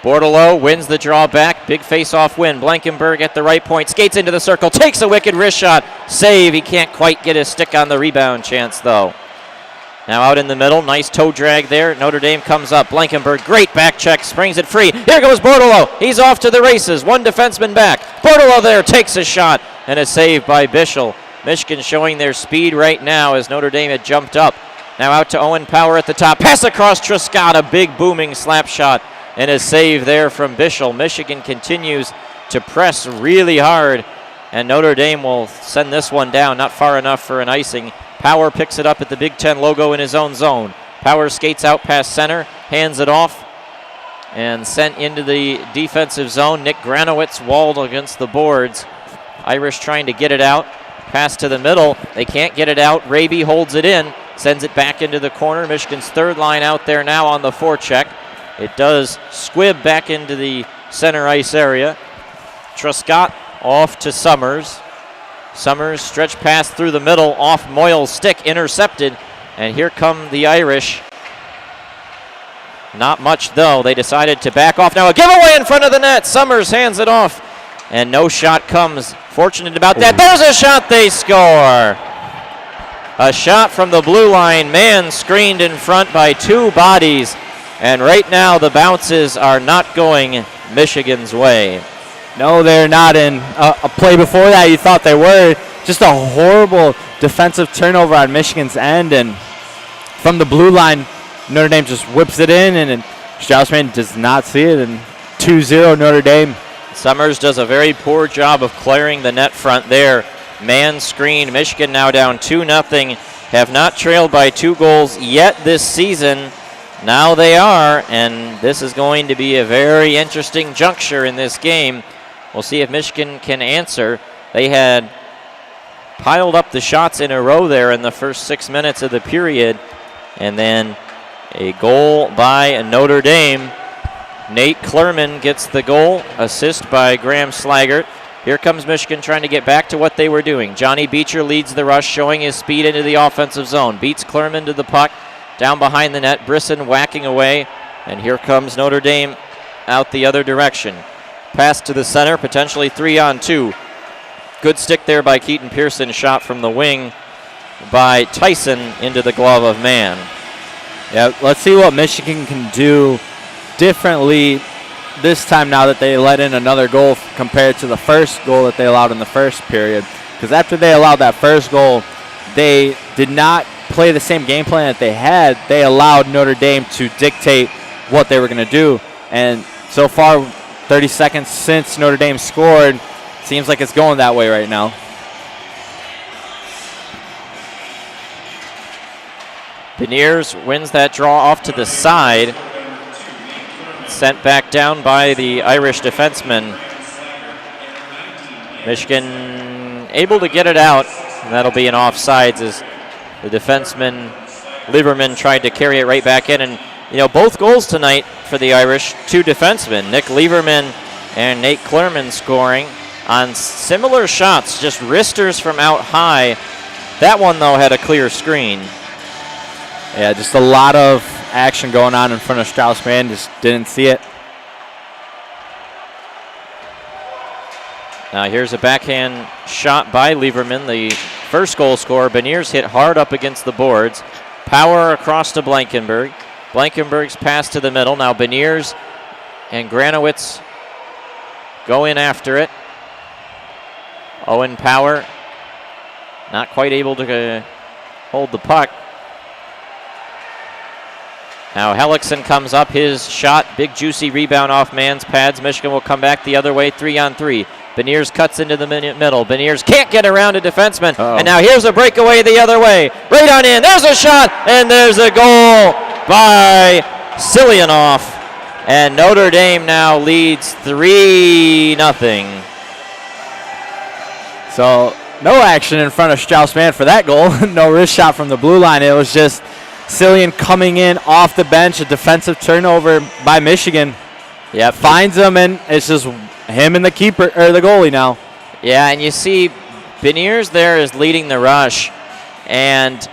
[SPEAKER 1] Bordelot wins the draw back. Big face-off win. Blankenberg at the right point. Skates into the circle. Takes a wicked wrist shot. Save. He can't quite get his stick on the rebound chance, though. Now out in the middle. Nice toe drag there. Notre Dame comes up. Blankenberg, great back check. Springs it free. Here goes Bordelot. He's off to the races. One defenseman back. Bordelot there takes a shot. And a save by Bischel. Michigan showing their speed right now as Notre Dame had jumped up. Now out to Owen Power at the top. Pass across Truscott. A big booming slap shot. And a save there from Bischel. Michigan continues to press really hard. And Notre Dame will send this one down. Not far enough for an icing. Power picks it up at the Big Ten logo in his own zone. Power skates out past center. Hands it off. And sent into the defensive zone. Nick Granowitz walled against the boards. Irish trying to get it out. Pass to the middle. They can't get it out. Raby holds it in. Sends it back into the corner. Michigan's third line out there now on the forecheck. It does squib back into the center ice area. Truscott off to Summers. Summers stretch pass through the middle off Moyle's stick, intercepted. And here come the Irish. Not much though. They decided to back off. Now a giveaway in front of the net. Summers hands it off. And no shot comes. Fortunate about that. There's a shot. They score. A shot from the blue line. Man screened in front by two bodies. And right now the bounces are not going Michigan's way.
[SPEAKER 2] No, they're not. In a play before that, you thought they were. Just a horrible defensive turnover on Michigan's end. And from the blue line, Notre Dame just whips it in, and Straussman does not see it. And 2-0 Notre Dame.
[SPEAKER 1] Summers does a very poor job of clearing the net front there. Man screen. Michigan now down 2-0. Have not trailed by 2 goals yet this season. Now they are, and this is going to be a very interesting juncture in this game. We'll see if Michigan can answer. They had piled up the shots in a row there in the first 6 minutes of the period, and then a goal by Notre Dame. Nate Klerman gets the goal, assist by Graham Slaggert. Here comes Michigan trying to get back to what they were doing. Johnny Beecher leads the rush, showing his speed into the offensive zone. Beats Klerman to the puck. Down behind the net, Brisson whacking away, and here comes Notre Dame out the other direction. Pass to the center, potentially 3-on-2. Good stick there by Keaton Pearson, shot from the wing by Tyson into the glove of Mann.
[SPEAKER 2] Yeah, let's see what Michigan can do differently this time now that they let in another goal compared to the first goal that they allowed in the first period. Because after they allowed that first goal, they did not play the same game plan that they had. They allowed Notre Dame to dictate what they were going to do. And so far, 30 seconds since Notre Dame scored, seems like it's going that way right now.
[SPEAKER 1] Beniers wins that draw off to the side. Sent back down by the Irish defenseman. Michigan able to get it out, and that'll be an offsides as the defenseman Lieberman tried to carry it right back in. And, you know, both goals tonight for the Irish, 2 defensemen, Nick Lieberman and Nate Klerman scoring on similar shots, just wristers from out high. That one, though, had a clear screen.
[SPEAKER 2] Yeah, just a lot of action going on in front of Straussman. Just didn't see it.
[SPEAKER 1] Now here's a backhand shot by Lieberman, the first goal scorer. Beniers hit hard up against the boards. Power across to Blankenberg. Blankenberg's pass to the middle. Now Beniers and Granowitz go in after it. Owen Power not quite able to hold the puck. Now Hellickson comes up, his shot, big juicy rebound off Mann's pads. Michigan will come back the other way, 3-on-3. Beniers cuts into the middle. Beniers can't get around a defenseman.
[SPEAKER 2] Uh-oh.
[SPEAKER 1] And now here's a breakaway the other way. Right on in. There's a shot, and there's a goal by Silyanov. And Notre Dame now leads 3-0.
[SPEAKER 2] So no action in front of Strauss-Mann for that goal. No wrist shot from the blue line. It was just Cillian coming in off the bench, a defensive turnover by Michigan.
[SPEAKER 1] Yeah,
[SPEAKER 2] finds him, and it's just him and the keeper or the goalie now.
[SPEAKER 1] Yeah, and you see Beniers there is leading the rush, and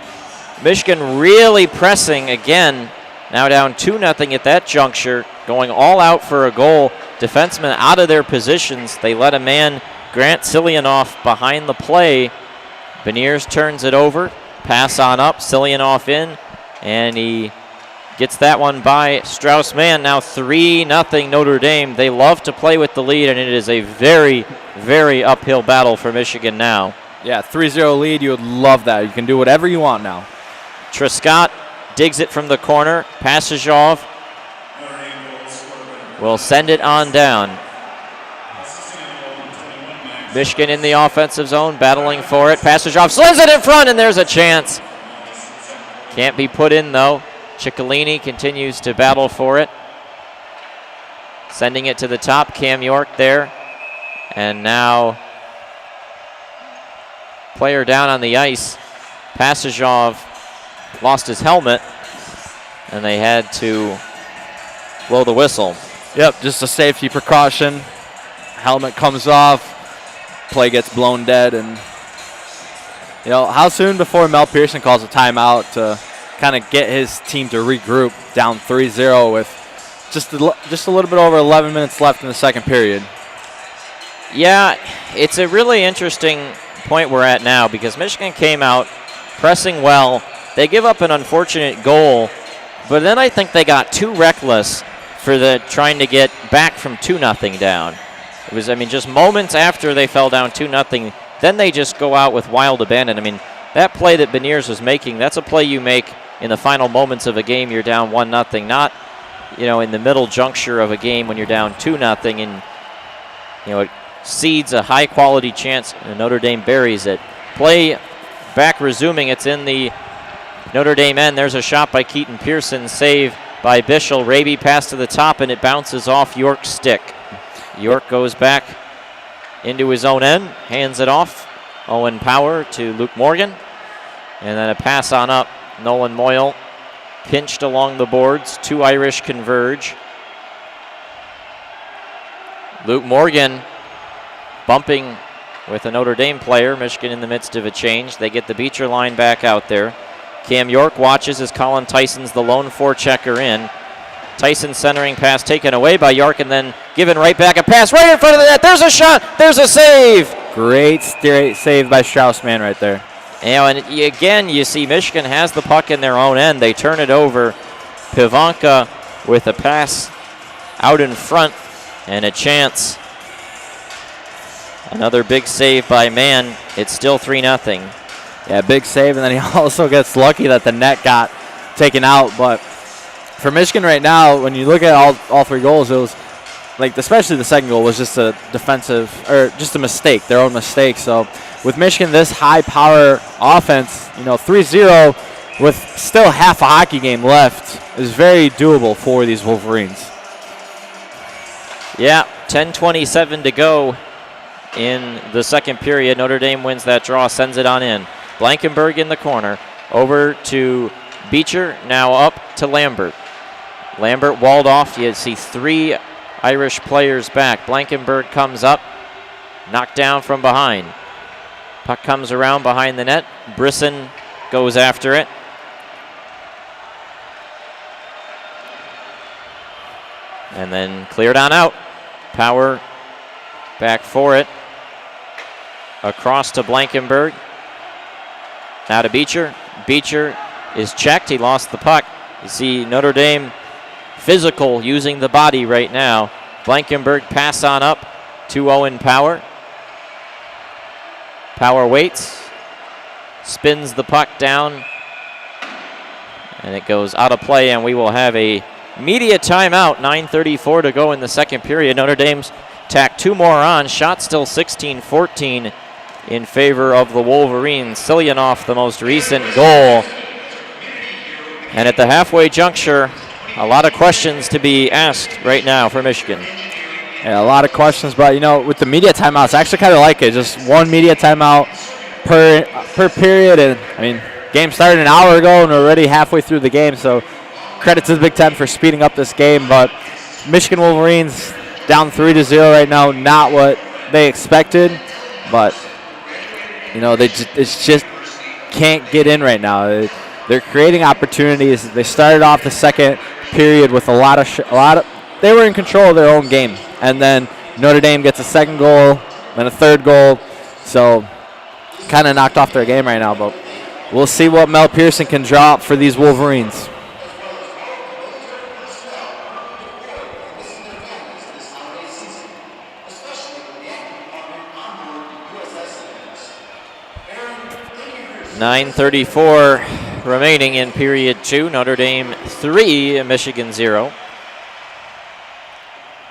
[SPEAKER 1] Michigan really pressing again. Now down 2-0 at that juncture, going all out for a goal. Defensemen out of their positions. They let a man, Grant Silyanov, behind the play. Beniers turns it over. Pass on up. Silyanov in. And he gets that one by Strauss-Mann. Now 3-0 Notre Dame. They love to play with the lead, and it is a very, very uphill battle for Michigan now.
[SPEAKER 2] Yeah, 3-0 lead. You would love that. You can do whatever you want now.
[SPEAKER 1] Trescott digs it from the corner. Passajov will send it on down. Michigan in the offensive zone, battling for it. Passajov slings it in front, and there's a chance. Can't be put in, though. Ciccolini continues to battle for it. Sending it to the top. Cam York there. And now player down on the ice. Passajov lost his helmet, and they had to blow the whistle.
[SPEAKER 2] Yep, just a safety precaution. Helmet comes off. Play gets blown dead, and how soon before Mel Pearson calls a timeout to kind of get his team to regroup down 3-0 with just a little bit over 11 minutes left in the second period.
[SPEAKER 1] Yeah, it's a really interesting point we're at now because Michigan came out pressing well. They give up an unfortunate goal, but then I think they got too reckless for trying to get back from 2-0 down. It was, just moments after they fell down 2-0, then they just go out with wild abandon. That play that Beniers was making, that's a play you make in the final moments of a game. You're down 1-0, not, in the middle juncture of a game when you're down 2-0, and, it seeds a high-quality chance, and Notre Dame buries it. Play back resuming. It's in the Notre Dame end. There's a shot by Keaton Pearson, save by Bischel. Raby pass to the top, and it bounces off York's stick. York goes back into his own end, hands it off. Owen Power to Luke Morgan. And then a pass on up. Nolan Moyle pinched along the boards. 2 Irish converge. Luke Morgan bumping with a Notre Dame player. Michigan in the midst of a change. They get the Beecher line back out there. Cam York watches as Colin Tyson's the lone forechecker in. Tyson centering pass taken away by York, and then given right back. A pass right in front of the net. There's a shot. There's a save.
[SPEAKER 2] Great save by Strauss-Mann right there.
[SPEAKER 1] And again, you see Michigan has the puck in their own end. They turn it over. Pivanka with a pass out in front and a chance. Another big save by Mann. It's still 3-0.
[SPEAKER 2] Yeah, big save, and then he also gets lucky that the net got taken out. But for Michigan right now, when you look at all 3 goals, it was especially the second goal was just a defensive, or just a mistake, their own mistake. So with Michigan, this high-power offense, 3-0 with still half a hockey game left is very doable for these Wolverines.
[SPEAKER 1] Yeah, 10:27 to go in the second period. Notre Dame wins that draw, sends it on in. Blankenberg in the corner, over to Beecher, now up to Lambert. Lambert walled off. You see 3 Irish players back. Blankenberg comes up, knocked down from behind. Puck comes around behind the net. Brisson goes after it. And then cleared on out. Power back for it. Across to Blankenberg. Now to Beecher. Beecher is checked. He lost the puck. You see Notre Dame physical, using the body right now. Blankenberg pass on up to Owen Power. Power waits. Spins the puck down. And it goes out of play, and we will have a media timeout. 9:34 to go in the second period. Notre Dame's tack 2 more on. Shot still 16-14 in favor of the Wolverines. Silyanov, the most recent goal. And at the halfway juncture, a lot of questions to be asked right now for Michigan.
[SPEAKER 2] Yeah, a lot of questions, but with the media timeouts, I actually kind of like it. Just one media timeout per period, and game started an hour ago, and we're already halfway through the game. So, credit to the Big Ten for speeding up this game. But Michigan Wolverines down 3-0 right now, not what they expected, but they just can't get in right now. They're creating opportunities. They started off the second period with a lot of. They were in control of their own game, and then Notre Dame gets a second goal, then a third goal. So, kind of knocked off their game right now. But we'll see what Mel Pearson can draw up for these Wolverines.
[SPEAKER 1] .9:34 remaining in period 2. Notre Dame 3, Michigan 0.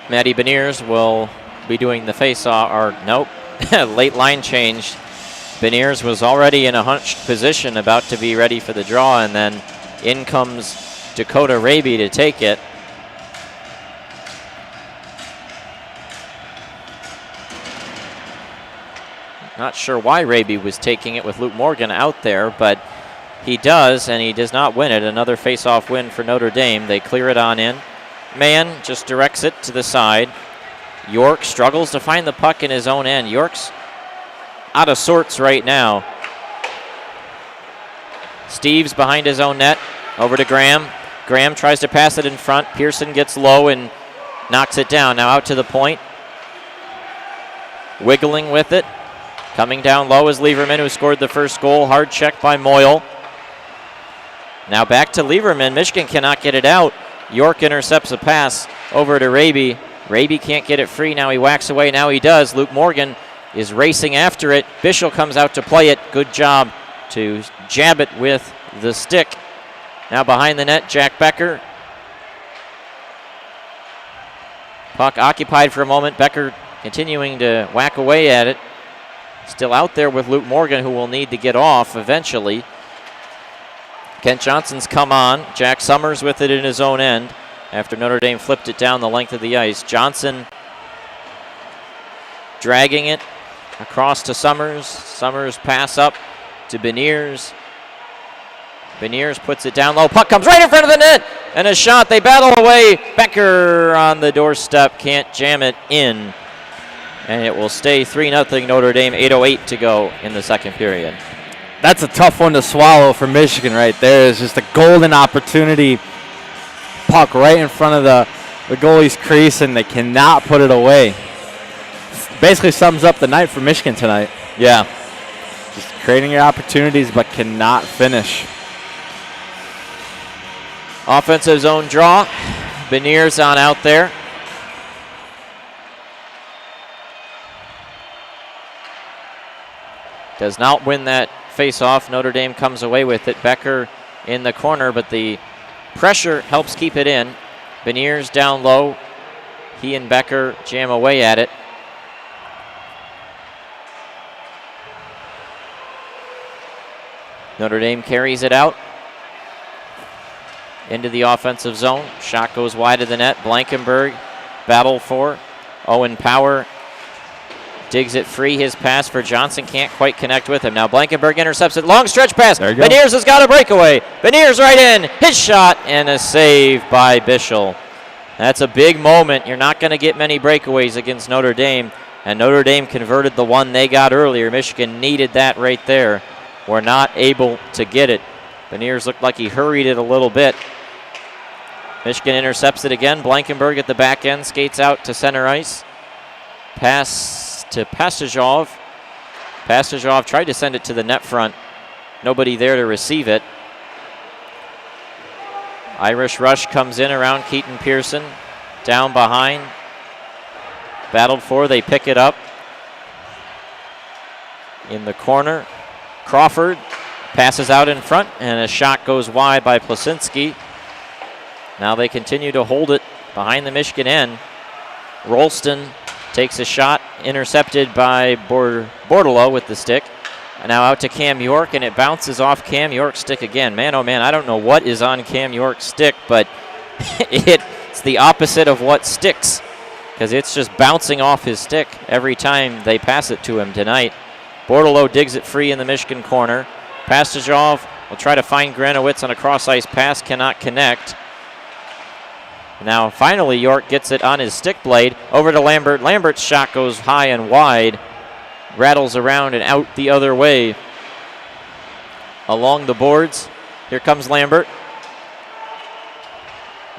[SPEAKER 1] Maddie Beniers will be doing the face-off, or nope, late line change. Beniers was already in a hunched position, about to be ready for the draw, and then in comes Dakota Raby to take it. Not sure why Raby was taking it with Luke Morgan out there, but he does, and he does not win it. Another face-off win for Notre Dame. They clear it on in. Mann just directs it to the side. York struggles to find the puck in his own end. York's out of sorts right now. Steves behind his own net. Over to Graham. Graham tries to pass it in front. Pearson gets low and knocks it down. Now out to the point. Wiggling with it. Coming down low is Lieberman, who scored the first goal. Hard check by Moyle. Now back to Lieberman. Michigan cannot get it out. York intercepts a pass over to Raby. Raby can't get it free. Now he whacks away. Now he does. Luke Morgan is racing after it. Bischel comes out to play it. Good job to jab it with the stick. Now behind the net, Jack Becker. Puck occupied for a moment. Becker continuing to whack away at it. Still out there with Luke Morgan, who will need to get off eventually. Kent Johnson's come on. Jack Summers with it in his own end after Notre Dame flipped it down the length of the ice. Johnson dragging it across to Summers. Summers pass up to Beniers. Beniers puts it down low. Puck comes right in front of the net. And a shot. They battle away. Becker on the doorstep. Can't jam it in. And it will stay 3-0 Notre Dame. 8:08 to go in the second period.
[SPEAKER 2] That's a tough one to swallow for Michigan right there. It's just a golden opportunity. Puck right in front of the goalie's crease, and they cannot put it away. Basically sums up the night for Michigan tonight.
[SPEAKER 1] Yeah.
[SPEAKER 2] Just creating your opportunities but cannot finish.
[SPEAKER 1] Offensive zone draw. Beniers on out there. Does not win that face-off. Notre Dame comes away with it. Becker in the corner, but the pressure helps keep it in. Beniers down low. He and Becker jam away at it. Notre Dame carries it out into the offensive zone. Shot goes wide of the net. Blankenberg battle for. Owen Power digs it free. His pass for Johnson can't quite connect with him. Now Blankenberg intercepts it. Long stretch pass. Beniers has got a breakaway. Beniers right in. His shot and a save by Bischel. That's a big moment. You're not going to get many breakaways against Notre Dame. And Notre Dame converted the one they got earlier. Michigan needed that right there. Were not able to get it. Beniers looked like he hurried it a little bit. Michigan intercepts it again. Blankenberg at the back end skates out to center ice. Pass to Pastajov. Pastajov tried to send it to the net front. Nobody there to receive it. Irish rush comes in around Keaton Pearson. Down behind. Battled for. They pick it up. In the corner. Crawford passes out in front, and a shot goes wide by Plasinski. Now they continue to hold it behind the Michigan end. Rolston takes a shot, intercepted by Bordelot with the stick. And now out to Cam York, and it bounces off Cam York's stick again. Man, oh man, I don't know what is on Cam York's stick, but it's the opposite of what sticks, because it's just bouncing off his stick every time they pass it to him tonight. Bordelot digs it free in the Michigan corner. Pastajov will try to find Granowitz on a cross-ice pass, cannot connect. Now finally York gets it on his stick blade, over to Lambert. Lambert's shot goes high and wide, rattles around and out the other way. Along the boards, here comes Lambert.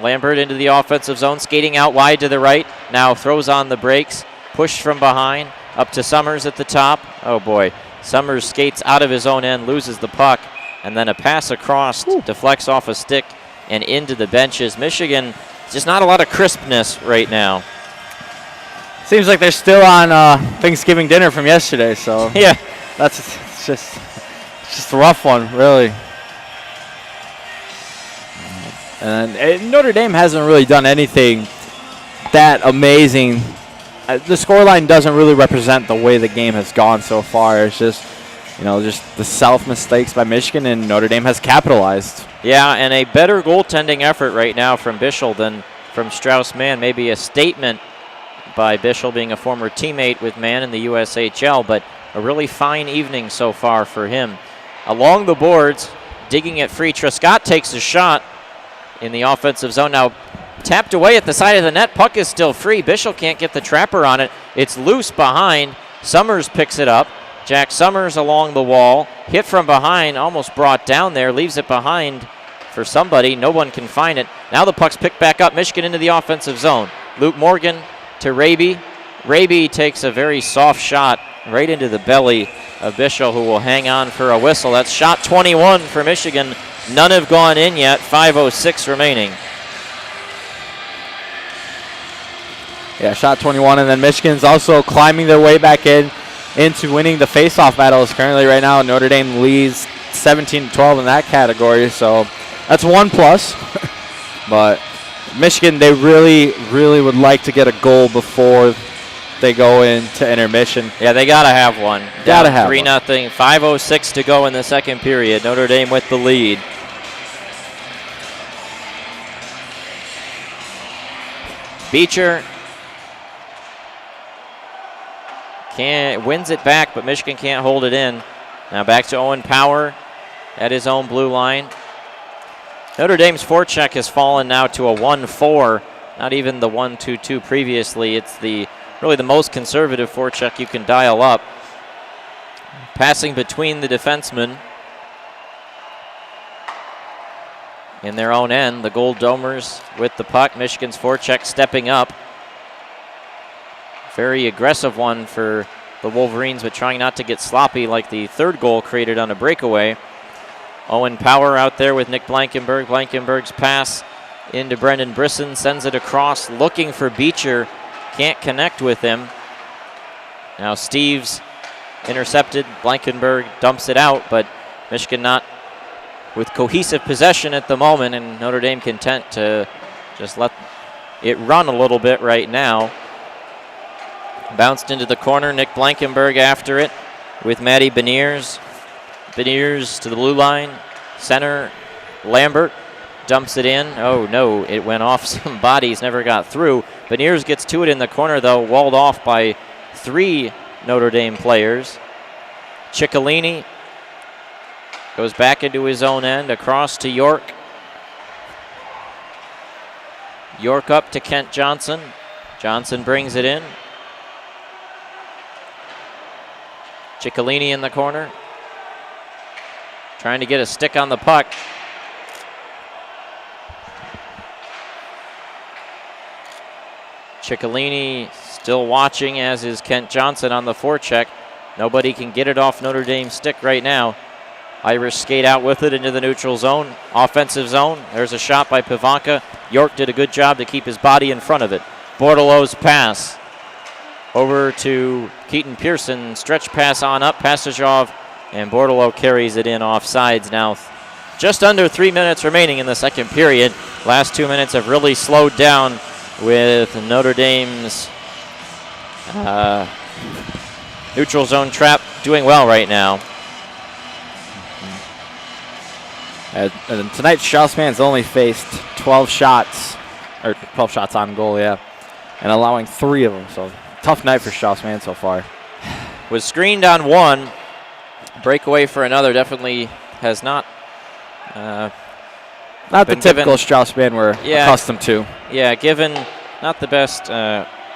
[SPEAKER 1] Lambert into the offensive zone, skating out wide to the right. Now throws on the brakes, pushed from behind, up to Summers at the top. Oh boy, Summers skates out of his own end, loses the puck, and then a pass across, deflects off a stick and into the benches. Michigan, just not a lot of crispness right now.
[SPEAKER 2] Seems like they're still on Thanksgiving dinner from yesterday, so
[SPEAKER 1] yeah,
[SPEAKER 2] it's just a rough one, really. And Notre Dame hasn't really done anything that amazing. The scoreline doesn't really represent the way the game has gone so far. It's just, just the self-mistakes by Michigan, and Notre Dame has capitalized.
[SPEAKER 1] Yeah, and a better goaltending effort right now from Bischel than from Strauss-Mann. Maybe a statement by Bischel, being a former teammate with Mann in the USHL, but a really fine evening so far for him. Along the boards, digging it free, Truscott takes a shot in the offensive zone. Now tapped away at the side of the net, puck is still free. Bischel can't get the trapper on it. It's loose behind. Summers picks it up. Jack Summers along the wall, hit from behind, almost brought down there, leaves it behind for somebody. No one can find it. Now the puck's picked back up. Michigan into the offensive zone. Luke Morgan to Raby. Raby takes a very soft shot right into the belly of Bischel, who will hang on for a whistle. That's shot 21 for Michigan. None have gone in yet. 5:06 remaining.
[SPEAKER 2] Yeah, shot 21, and then Michigan's also climbing their way back into winning the face-off battles. Currently right now, Notre Dame leads 17-12 in that category, so that's one plus. But Michigan, they really, really would like to get a goal before they go into intermission.
[SPEAKER 1] Yeah, they got to have one.
[SPEAKER 2] Got to have
[SPEAKER 1] 3-0, 5:06 to go in the second period. Notre Dame with the lead. Beecher wins it back, but Michigan can't hold it in. Now back to Owen Power at his own blue line. Notre Dame's forecheck has fallen now to a 1-4, not even the 1-2-2 previously. It's really the most conservative forecheck you can dial up. Passing between the defensemen in their own end. The Gold Domers with the puck. Michigan's forecheck stepping up. Very aggressive one for the Wolverines, but trying not to get sloppy like the third goal created on a breakaway. Owen Power out there with Nick Blankenberg. Blankenberg's pass into Brendan Brisson, sends it across, looking for Beecher. Can't connect with him. Now Steves intercepted. Blankenberg dumps it out, but Michigan not with cohesive possession at the moment, and Notre Dame content to just let it run a little bit right now. Bounced into the corner. Nick Blankenberg after it with Matty Beniers. Beniers to the blue line. Center. Lambert dumps it in. Oh no, it went off some bodies, never got through. Beniers gets to it in the corner though, walled off by 3 Notre Dame players. Ciccolini goes back into his own end, across to York. York up to Kent Johnson. Johnson brings it in. Ciccolini in the corner, trying to get a stick on the puck. Ciccolini still watching, as is Kent Johnson on the forecheck. Nobody can get it off Notre Dame's stick right now. Irish skate out with it into the neutral zone, offensive zone. There's a shot by Pivanka. York did a good job to keep his body in front of it. Bordelot's pass over to Keaton Pearson, stretch pass on up, Pastajov, and Bordelot carries it in off sides now. Just under 3 minutes remaining in the second period. Last 2 minutes have really slowed down with Notre Dame's Neutral zone trap doing well right now.
[SPEAKER 2] And tonight, Strauss-Mann's only faced 12 shots, or 12 shots on goal, yeah, and allowing 3 of them. So tough night for Strauss-Mann so far.
[SPEAKER 1] Was screened on one, breakaway for another. Definitely has not.
[SPEAKER 2] Not the typical Strauss-Mann we're accustomed to.
[SPEAKER 1] Yeah, given not the best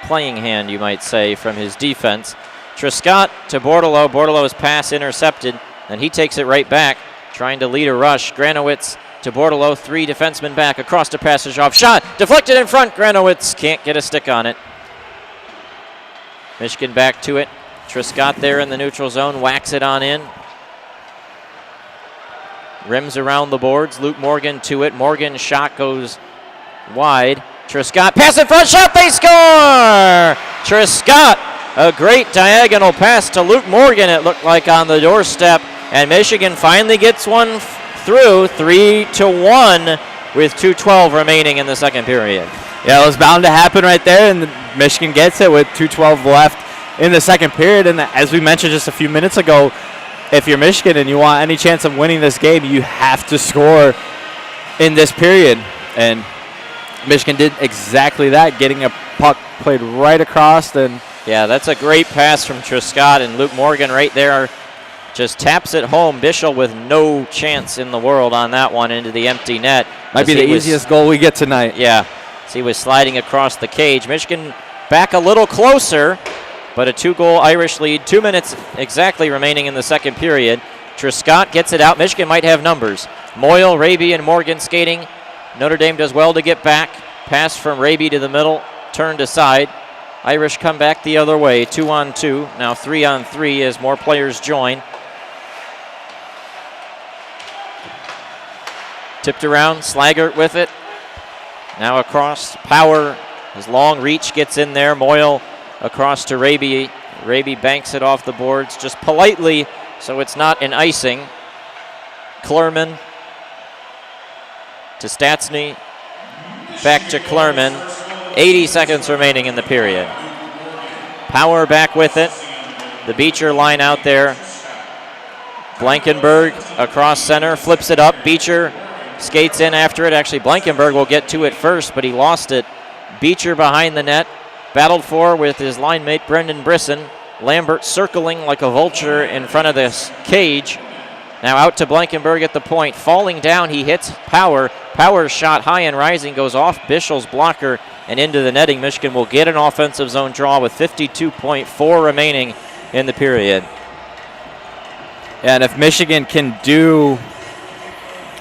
[SPEAKER 1] playing hand, you might say, from his defense. Trescott to Bordelot. Bordelot's pass intercepted, and he takes it right back, trying to lead a rush. Granowitz to Bordelot, 3 defensemen back, across to passage off. Shot, deflected in front. Granowitz can't get a stick on it. Michigan back to it. Trescott there in the neutral zone, whacks it on in. Rims around the boards. Luke Morgan to it. Morgan's shot goes wide. Trescott, pass in front, shot, they score! Trescott, a great diagonal pass to Luke Morgan, it looked like, on the doorstep. And Michigan finally gets one through, 3-1, with 2:12 remaining in the second period.
[SPEAKER 2] Yeah, it was bound to happen right there, and Michigan gets it with 2:12 left in the second period. And as we mentioned just a few minutes ago, if you're Michigan and you want any chance of winning this game, you have to score in this period. And Michigan did exactly that, getting a puck played right across. And
[SPEAKER 1] yeah, that's a great pass from Trescott, and Luke Morgan right there just taps it home. Bischel with no chance in the world on that one into the empty net.
[SPEAKER 2] Might be the easiest goal we get tonight.
[SPEAKER 1] Yeah, as he was sliding across the cage. Michigan back a little closer, but a 2-goal Irish lead. 2 minutes exactly remaining in the second period. Trescott gets it out. Michigan might have numbers. Moyle, Raby, and Morgan skating. Notre Dame does well to get back. Pass from Raby to the middle, turned aside. Irish come back the other way, 2-on-2. Now 3-on-3 as more players join. Tipped around, Slaggert with it. Now across, Power, his long reach gets in there. Moyle across to Raby. Raby banks it off the boards just politely, so it's not an icing. Klerman to Statsny, back to Klerman. 80 seconds remaining in the period. Power back with it. The Beecher line out there. Blankenberg across center, flips it up. Beecher skates in after it. Actually, Blankenberg will get to it first, but he lost it. Beecher behind the net, battled for with his line mate Brendan Brisson. Lambert circling like a vulture in front of this cage. Now out to Blankenberg at the point. Falling down, he hits Power. Power's shot high and rising goes off Bischel's blocker and into the netting. Michigan will get an offensive zone draw with 52.4 remaining in the period.
[SPEAKER 2] And if Michigan can do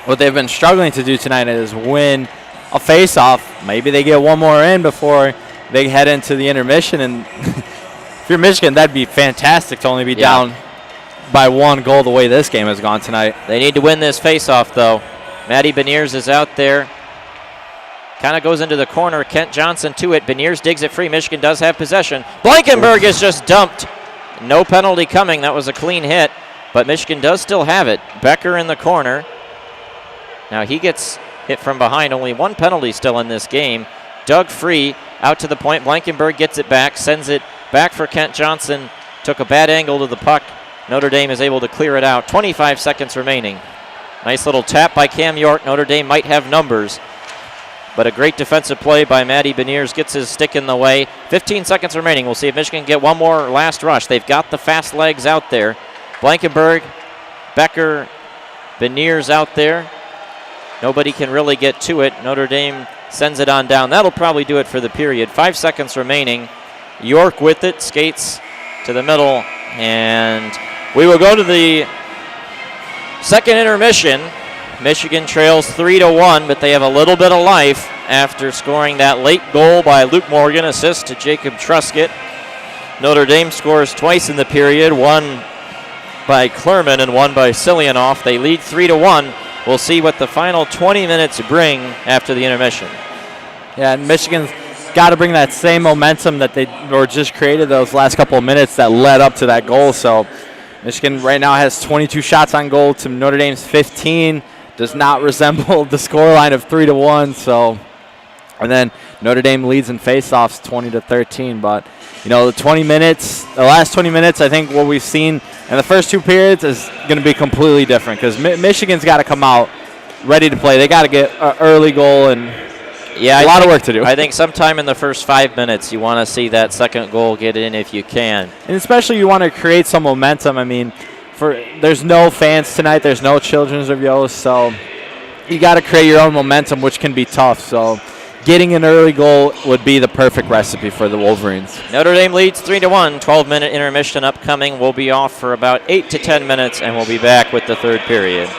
[SPEAKER 2] what they've been struggling to do tonight, is win a face-off, maybe they get one more in before they head into the intermission. And if you're Michigan, that'd be fantastic to only be down by 1 goal the way this game has gone tonight.
[SPEAKER 1] They need to win this face-off, though. Matty Beniers is out there. Kind of goes into the corner. Kent Johnson to it. Beniers digs it free. Michigan does have possession. Blankenberg is just dumped. No penalty coming. That was a clean hit, but Michigan does still have it. Becker in the corner. Now he gets hit from behind. Only 1 penalty still in this game. Dug free out to the point. Blankenberg gets it back, sends it back for Kent Johnson. Took a bad angle to the puck. Notre Dame is able to clear it out. 25 seconds remaining. Nice little tap by Cam York. Notre Dame might have numbers, but a great defensive play by Matty Beniers gets his stick in the way. 15 seconds remaining. We'll see if Michigan can get one more last rush. They've got the fast legs out there. Blankenberg, Becker, Beniers out there. Nobody can really get to it. Notre Dame sends it on down. That'll probably do it for the period. 5 seconds remaining. York with it, skates to the middle, and we will go to the second intermission. Michigan trails 3-1, but they have a little bit of life after scoring that late goal by Luke Morgan, assist to Jacob Truscott. Notre Dame scores twice in the period, one by Klerman and one by Silyanov. They lead 3-1. We'll see what the final 20 minutes bring after the intermission.
[SPEAKER 2] Yeah, and Michigan's got to bring that same momentum that they were just created those last couple of minutes that led up to that goal. So Michigan right now has 22 shots on goal to Notre Dame's 15. Does not resemble the scoreline of 3-1. So, and then Notre Dame leads in faceoffs 20-13. But the 20 minutes, the last 20 minutes, I think what we've seen in the first 2 periods is going to be completely different because Michigan's got to come out ready to play. They got to get an early goal and a lot of work to do.
[SPEAKER 1] I think sometime in the first 5 minutes you want to see that second goal get in if you can.
[SPEAKER 2] And especially you want to create some momentum. I mean, there's no fans tonight. There's no Children's of Yost, so you got to create your own momentum, which can be tough. So getting an early goal would be the perfect recipe for the Wolverines.
[SPEAKER 1] Notre Dame leads 3-1. 12-minute intermission upcoming. We'll be off for about 8 to 10 minutes, and we'll be back with the third period.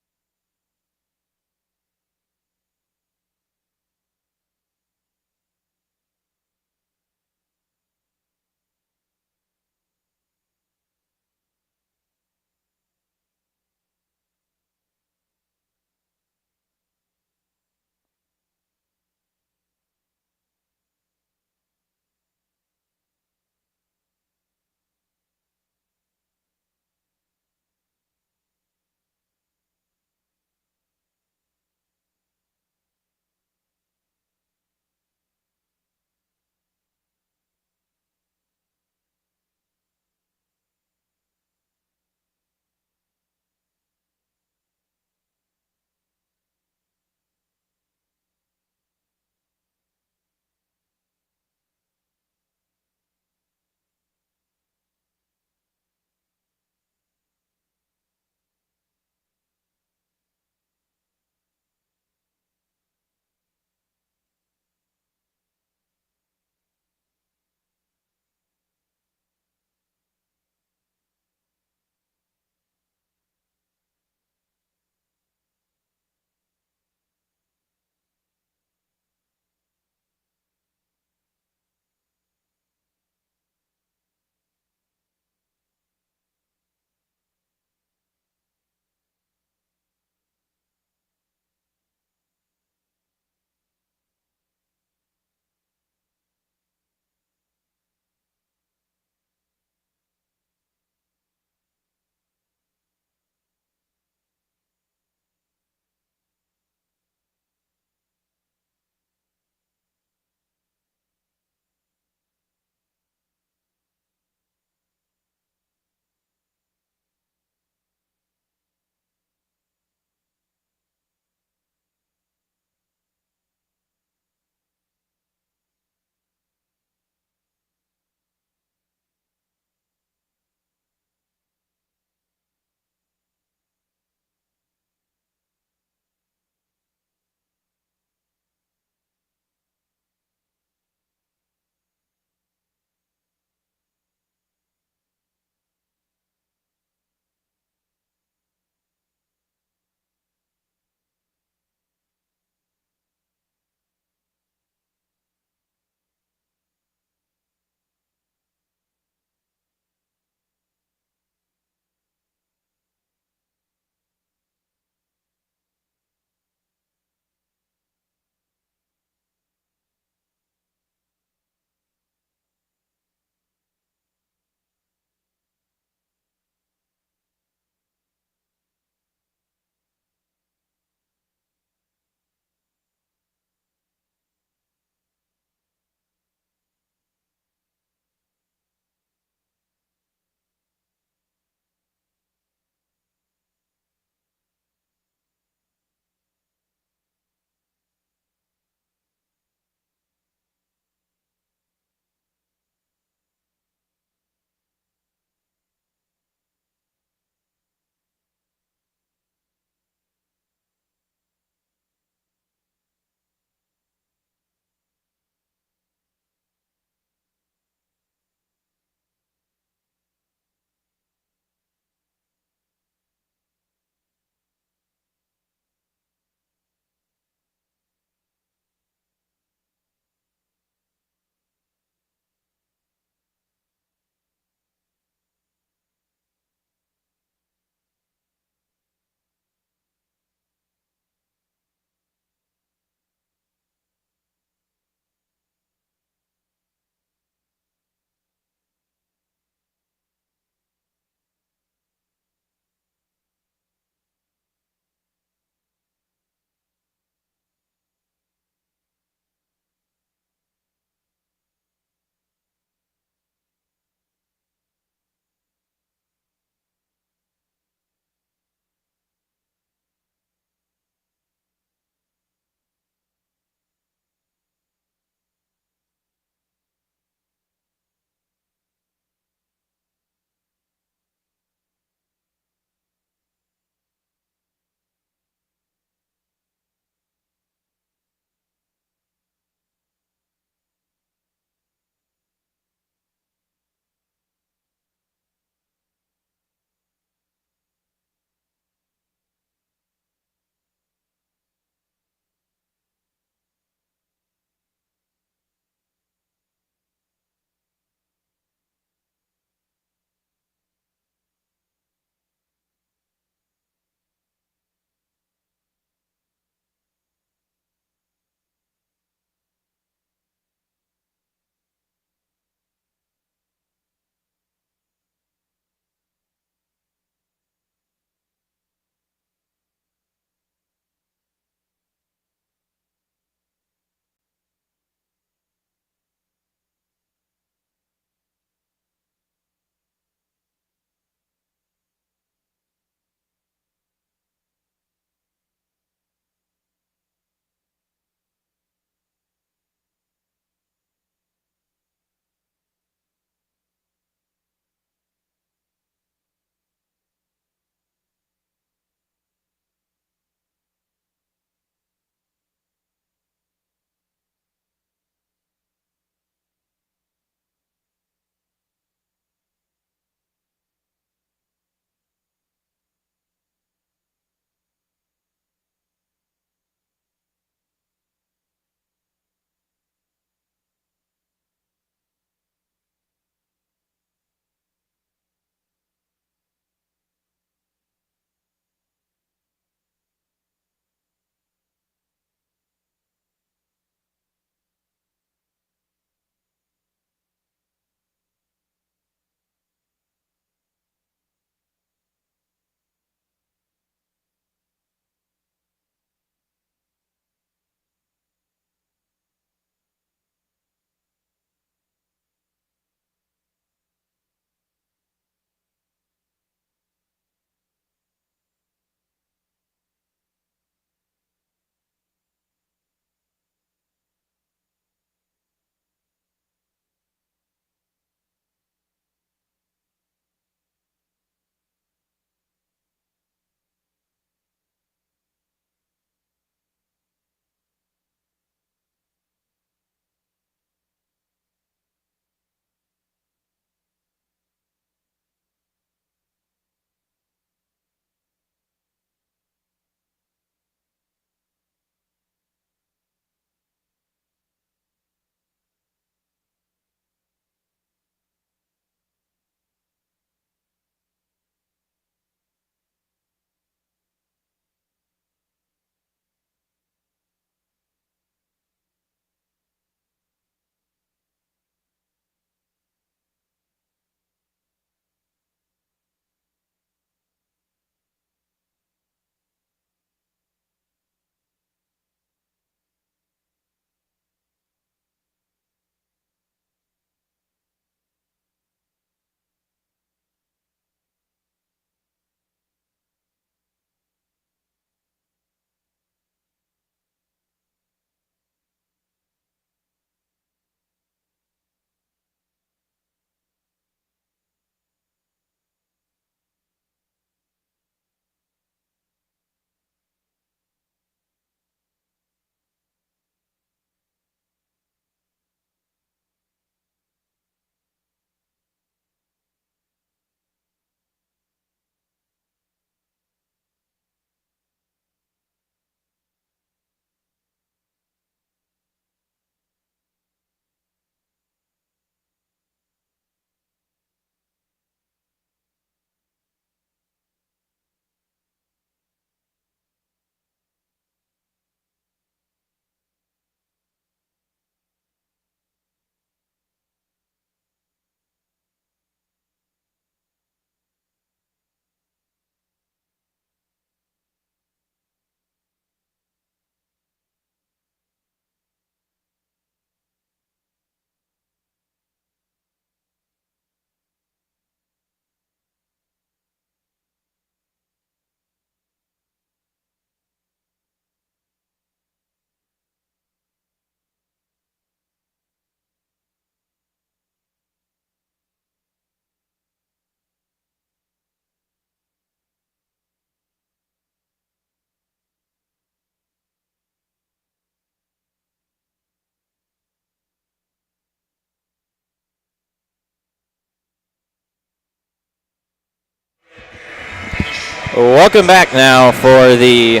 [SPEAKER 1] Welcome back now for the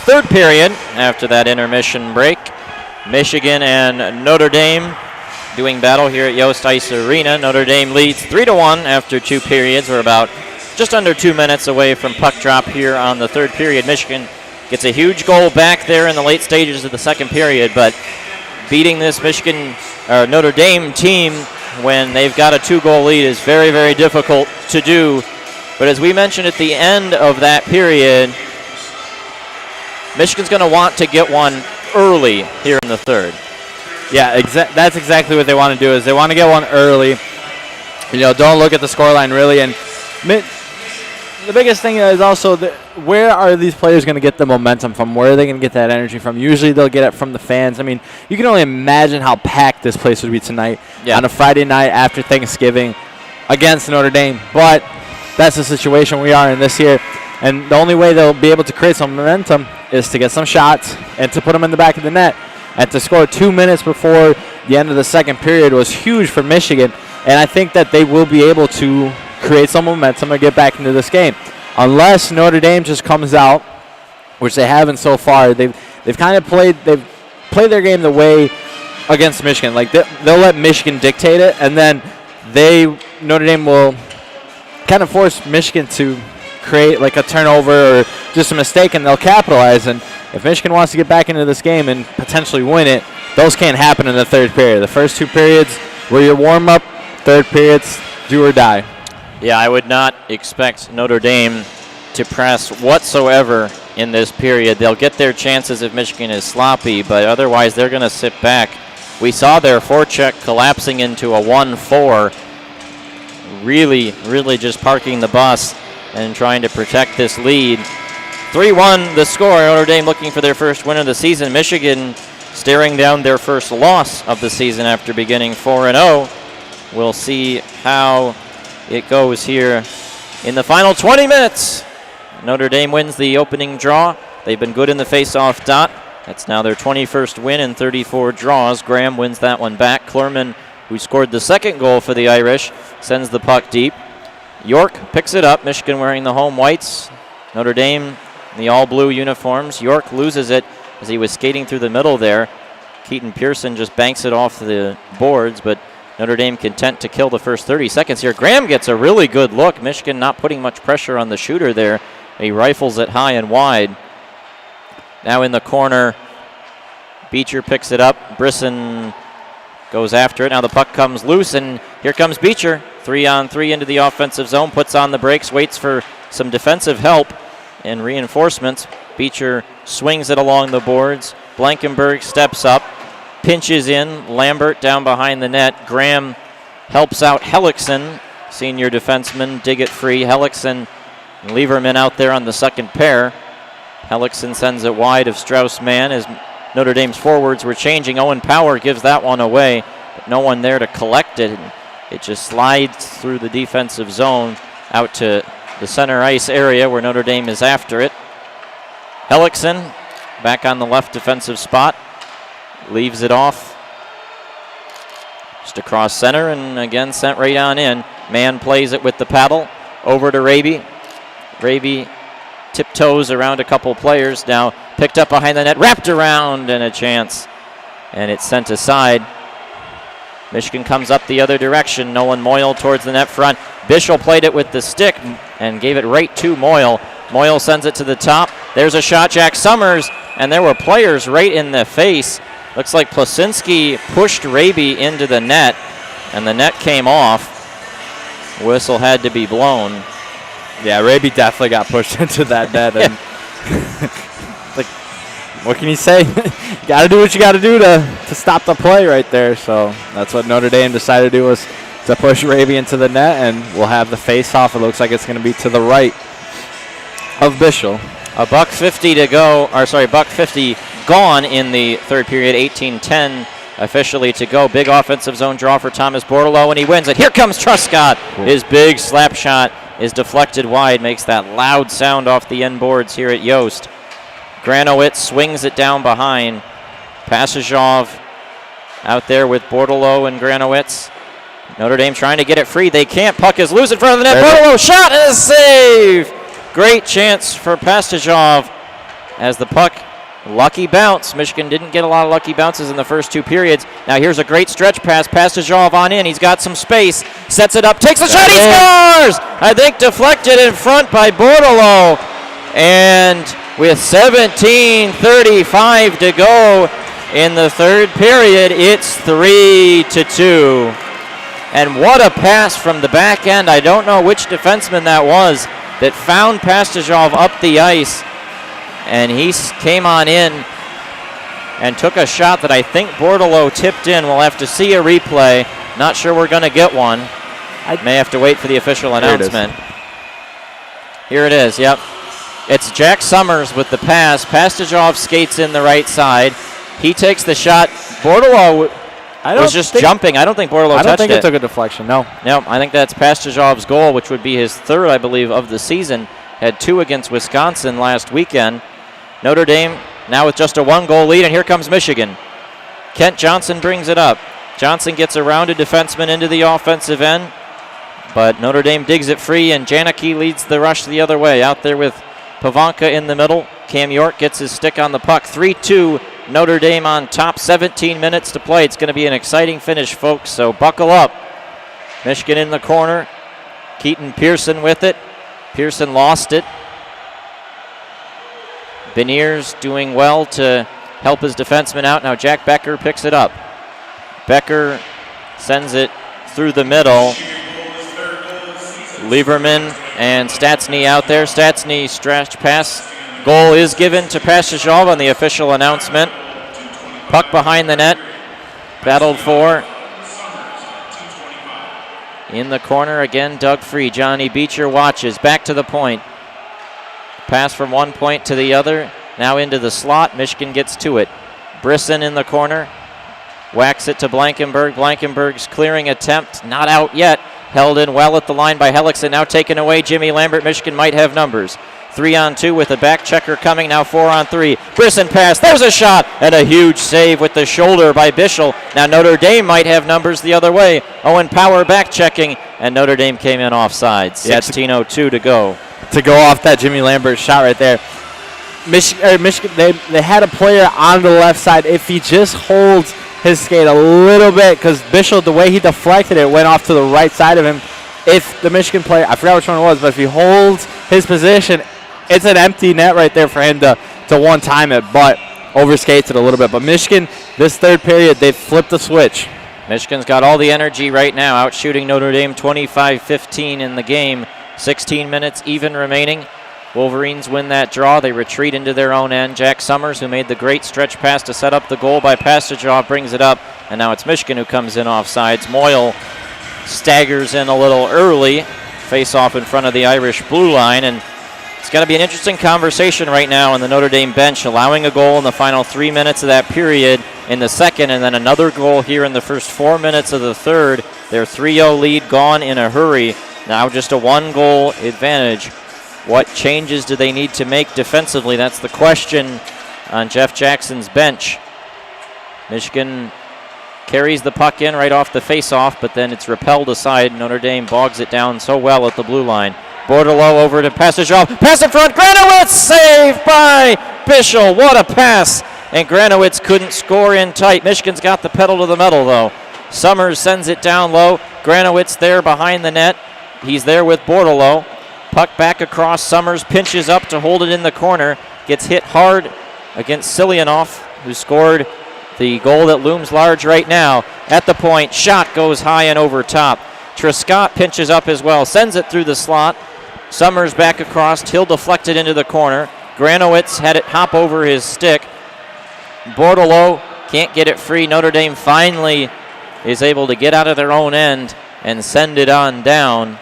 [SPEAKER 1] third period after that intermission break. Michigan and Notre Dame doing battle here at Yost Ice Arena. Notre Dame leads 3-1 after 2 periods. We're about just under 2 minutes away from puck drop here on the third period. Michigan gets a huge goal back there in the late stages of the second period, but beating this Notre Dame team when they've got a 2-goal lead is very, very difficult to do. But as we mentioned at the end of that period, Michigan's going to want to get one early here in the third.
[SPEAKER 2] Yeah, that's exactly what they want to do. Is they want to get one early. Don't look at the scoreline really. And the biggest thing is also where are these players going to get the momentum from? Where are they going to get that energy from? Usually they'll get it from the fans. I mean, you can only imagine how packed this place would be tonight on a Friday night after Thanksgiving against Notre Dame. But that's the situation we are in this year. And the only way they'll be able to create some momentum is to get some shots and to put them in the back of the net. And to score 2 minutes before the end of the second period was huge for Michigan. And I think that they will be able to create some momentum and get back into this game. Unless Notre Dame just comes out, which they haven't so far. They've kind of played their game the way against Michigan. Like they'll let Michigan dictate it, and then Notre Dame will kind of force Michigan to create like a turnover or just a mistake, and they'll capitalize. And if Michigan wants to get back into this game and potentially win it, those can't happen in the third period. The first 2 periods were your warm-up. Third period's do or die.
[SPEAKER 1] Yeah, I would not expect Notre Dame to press whatsoever in this period. They'll get their chances if Michigan is sloppy, but otherwise they're going to sit back. We saw their forecheck collapsing into a 1-4, really, really just parking the bus and trying to protect this lead. 3-1 the score. Notre Dame looking for their first win of the season. Michigan staring down their first loss of the season after beginning 4-0. We'll see how it goes here in the final 20 minutes. Notre Dame wins the opening draw. They've been good in the face-off dot. That's now their 21st win in 34 draws. Graham wins that one back. Klurman, who scored the second goal for the Irish, sends the puck deep. York picks it up. Michigan wearing the home whites. Notre Dame in the all-blue uniforms. York loses it as he was skating through the middle there. Keaton Pearson just banks it off the boards, but Notre Dame content to kill the first 30 seconds here. Graham gets a really good look. Michigan not putting much pressure on the shooter there. He rifles it high and wide. Now in the corner, Beecher picks it up. Brisson goes after it. Now the puck comes loose, and here comes Beecher. 3-on-3 into the offensive zone, puts on the brakes, waits for some defensive help and reinforcements. Beecher swings it along the boards. Blankenberg steps up, pinches in. Lambert down behind the net. Graham helps out Hellickson, senior defenseman, dig it free. Hellickson and Lieberman out there on the second pair. Hellickson sends it wide of Strauss-Mann as Notre Dame's forwards were changing. Owen Power gives that one away, but no one there to collect it. It just slides through the defensive zone out to the center ice area where Notre Dame is after it. Hellickson back on the left defensive spot. Leaves it off. Just across center and again sent right on in. Mann plays it with the paddle. Over to Raby. Raby tiptoes around a couple players. Now picked up behind the net. Wrapped around and a chance. And it's sent aside. Michigan comes up the other direction. Nolan Moyle towards the net front. Bischel played it with the stick and gave it right to Moyle. Moyle sends it to the top. There's a shot, Jack Summers, and there were players right in the face. Looks like Plasinski pushed Raby into the net, and the net came off. Whistle had to be blown.
[SPEAKER 2] Yeah, Raby definitely got pushed into that net. And like, what can you say? You got to do what you got to do to stop the play right there. So that's what Notre Dame decided to do, was to push Raby into the net, and we'll have the face-off. It looks like it's going to be to the right of Bischel.
[SPEAKER 1] $1:50 to go, or sorry, $1:50 gone in the third period. 18-10 officially to go. Big offensive zone draw for Thomas Bortolo, and he wins it. Here comes Truscott. Cool. His big slap shot is deflected wide, makes that loud sound off the end boards here at Yost. Granowitz swings it down behind. Pasajov out there with Bortolo and Granowitz. Notre Dame trying to get it free. They can't. Puck is loose in front of the net. Bortolo shot and a save Great chance for Pastajov as the puck, lucky bounce. Michigan didn't get a lot of lucky bounces in the first 2 periods. Now here's a great stretch pass. Pastajov on in. He's got some space. Sets it up. Takes a shot. He scores! I think deflected in front by Bordeleau. And with 17:35 to go in the third period, it's 3-2. And what a pass from the back end. I don't know which defenseman that was that found Pastajov up the ice. And he came on in and took a shot that I think Bordeleau tipped in. We'll have to see a replay. Not sure we're going to get one. I may have to wait for the official announcement. Here it is, yep. It's Jack Summers with the pass. Pastajov skates in the right side. He takes the shot. Bordeleau was just jumping. I don't think Bordeleau touched it.
[SPEAKER 2] I don't think it took a deflection, no.
[SPEAKER 1] No, I think that's Pastajov's goal, which would be his third, I believe, of the season. Had 2 against Wisconsin last weekend. Notre Dame now with just a 1-goal lead, and here comes Michigan. Kent Johnson brings it up. Johnson gets around a defenseman into the offensive end, but Notre Dame digs it free, and Janicki leads the rush the other way. Out there with Pavanka in the middle. Cam York gets his stick on the puck. 3-2, Notre Dame on top. 17 minutes to play. It's going to be an exciting finish, folks, so buckle up. Michigan in the corner. Keaton Pearson with it. Pearson lost it. Beniers doing well to help his defenseman out. Now Jack Becker picks it up. Becker sends it through the middle. Lieberman and Stastny out there. Stastny stretch pass. Goal is given to Pastajov on the official announcement. Puck behind the net. Battled for. In the corner again, dug free. Johnny Beecher watches. Back to the point. Pass from one point to the other. Now into the slot. Michigan gets to it. Brisson in the corner. Whacks it to Blankenberg. Blankenberg's clearing attempt. Not out yet. Held in well at the line by Hellickson. Now taken away. Jimmy Lambert. Michigan might have numbers. 3-on-2 with a back checker coming. Now 4-on-3. Brisson pass. There's a shot. And a huge save with the shoulder by Bischel. Now Notre Dame might have numbers the other way. Owen Power back checking. And Notre Dame came in offside. 16:02 to go.
[SPEAKER 2] To go off that Jimmy Lambert shot right there. Michigan, they had a player on the left side. If he just holds his skate a little bit, because Bischel, the way he deflected it, went off to the right side of him. If the Michigan player, I forgot which one it was, but if he holds his position, it's an empty net right there for him to one-time it, but overskates it a little bit. But Michigan, this third period, they flipped the switch.
[SPEAKER 1] Michigan's got all the energy right now, out shooting Notre Dame 25-15 in the game. 16 minutes even remaining. Wolverines win that draw. They retreat into their own end. Jack Summers, who made the great stretch pass to set up the goal by Pastajov, brings it up. And now it's Michigan who comes in offsides. Moyle staggers in a little early. Face off in front of the Irish blue line. And it's going to be an interesting conversation right now on the Notre Dame bench, allowing a goal in the final 3 minutes of that period in the second, and then another goal here in the first 4 minutes of the third. Their 3-0 lead gone in a hurry. Now just a 1-goal advantage. What changes do they need to make defensively? That's the question on Jeff Jackson's bench. Michigan carries the puck in right off the face-off, but then it's repelled aside. Notre Dame bogs it down so well at the blue line. Bordeleau over to Pastajov. Pass in front. Granowitz saved by Bischel. What a pass. And Granowitz couldn't score in tight. Michigan's got the pedal to the metal, though. Summers sends it down low. Granowitz there behind the net. He's there with Bordeleau. Puck back across. Summers pinches up to hold it in the corner. Gets hit hard against Silyanov, who scored the goal that looms large right now. At the point, shot goes high and over top. Trescott pinches up as well. Sends it through the slot. Summers back across. He'll deflect it into the corner. Granowitz had it hop over his stick. Bordeleau can't get it free. Notre Dame finally is able to get out of their own end and send it on down.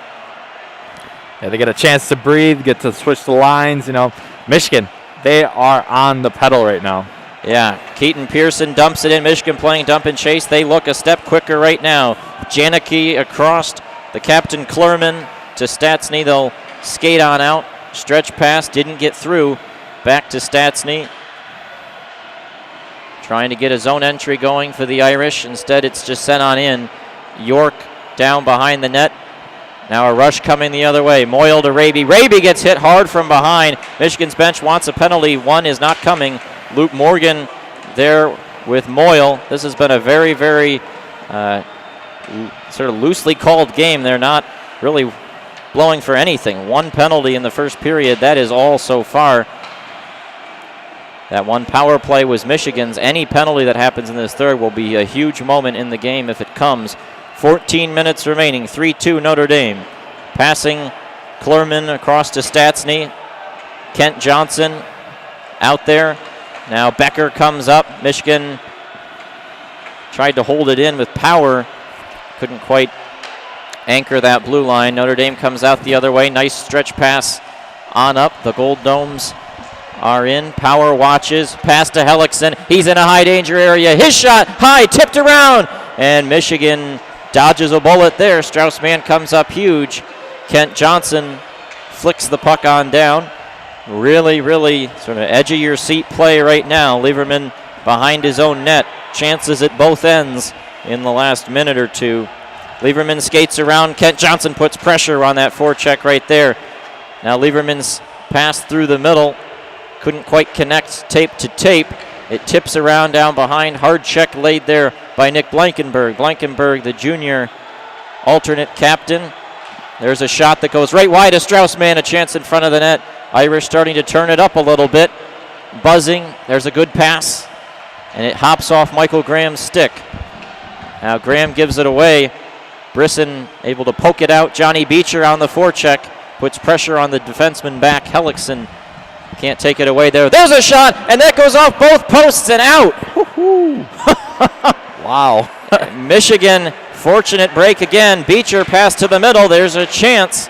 [SPEAKER 2] Yeah, they get a chance to breathe, get to switch the lines. You know, Michigan, they are on the pedal right now.
[SPEAKER 1] Yeah, Keaton Pearson dumps it in. Michigan playing dump and chase. They look a step quicker right now. Janicki across the captain Klurman to Stastny. They'll skate on out. Stretch pass, didn't get through. Back to Stastny. Trying to get a zone entry going for the Irish. Instead, it's just sent on in. York down behind the net. Now a rush coming the other way. Moyle to Raby. Raby gets hit hard from behind. Michigan's bench wants a penalty. One is not coming. Luke Morgan there with Moyle. This has been a very, very sort of loosely called game. They're not really blowing for anything. One penalty in the first period. That is all so far. That one power play was Michigan's. Any penalty that happens in this third will be a huge moment in the game if it comes. 14 minutes remaining, 3-2 Notre Dame. Passing Klurman across to Stastny. Kent Johnson out there. Now Becker comes up. Michigan tried to hold it in with power. Couldn't quite anchor that blue line. Notre Dame comes out the other way. Nice stretch pass on up. The Gold Domes are in. Power watches. Pass to Hellickson. He's in a high danger area. His shot high, tipped around. And Michigan dodges a bullet there. Strauss-Mann comes up huge. Kent Johnson flicks the puck on down. Really, really sort of edge of your seat play right now. Lieberman behind his own net. Chances at both ends in the last minute or two. Lieberman skates around. Kent Johnson puts pressure on that forecheck right there. Now Lieberman's pass through the middle. Couldn't quite connect tape to tape. It tips around down behind. Hard check laid there by Nick Blankenberg. Blankenberg, the junior alternate captain. There's a shot that goes right wide to Strauss-Mann. A chance in front of the net. Irish starting to turn it up a little bit. Buzzing. There's a good pass. And it hops off Michael Graham's stick. Now Graham gives it away. Brisson able to poke it out. Johnny Beecher on the forecheck. Puts pressure on the defenseman back. Hellickson can't take it away there. There's a shot, and that goes off both posts and out.
[SPEAKER 2] Wow.
[SPEAKER 1] Michigan, fortunate break again. Beecher pass to the middle. There's a chance.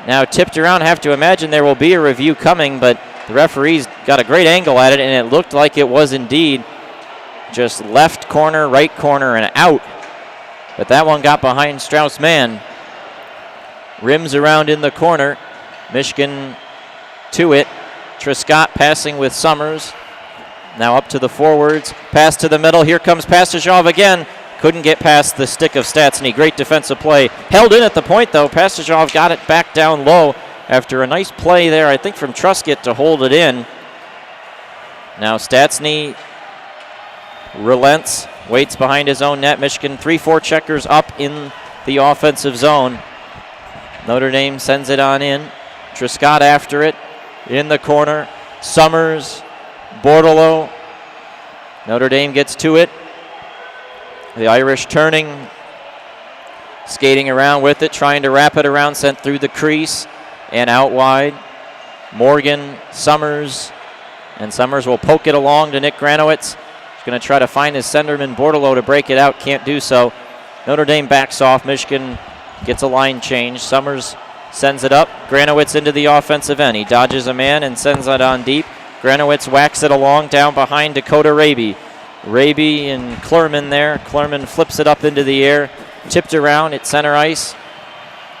[SPEAKER 1] Now tipped around. Have to imagine there will be a review coming, but the referees got a great angle at it, and it looked like it was indeed just left corner, right corner, and out. But that one got behind Strauss-Mann. Rims around in the corner. Michigan to it. Triscott passing with Summers. Now up to the forwards. Pass to the middle. Here comes Pastujov again. Couldn't get past the stick of Stastny. Great defensive play. Held in at the point, though. Pastujov got it back down low after a nice play there, I think, from Truscott to hold it in. Now Stastny relents. Waits behind his own net. Michigan 3-4 checkers up in the offensive zone. Notre Dame sends it on in. Triscott after it. In the corner, Summers, Bordelot. Notre Dame gets to it. The Irish turning, skating around with it, trying to wrap it around, sent through the crease and out wide. Morgan, Summers, and Summers will poke it along to Nick Granowitz. He's going to try to find his centerman, Bordelot, to break it out. Can't do so. Notre Dame backs off. Michigan gets a line change. Summers sends it up. Granowitz into the offensive end. He dodges a man and sends it on deep. Granowitz whacks it along down behind Dakota Raby. Raby and Klurman there. Klurman flips it up into the air. Tipped around at center ice.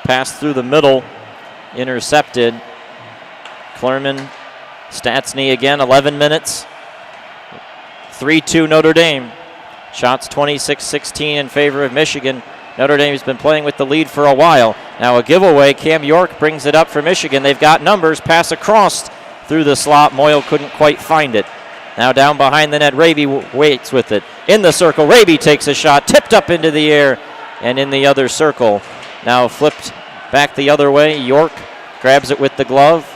[SPEAKER 1] Passed through the middle. Intercepted. Klurman. Stastny again. 11 minutes. 3-2 Notre Dame. Shots 26-16 in favor of Michigan. Notre Dame has been playing with the lead for a while. Now a giveaway. Cam York brings it up for Michigan. They've got numbers. Pass across through the slot. Moyle couldn't quite find it. Now down behind the net. Raby waits with it. In the circle. Raby takes a shot. Tipped up into the air and in the other circle. Now flipped back the other way. York grabs it with the glove.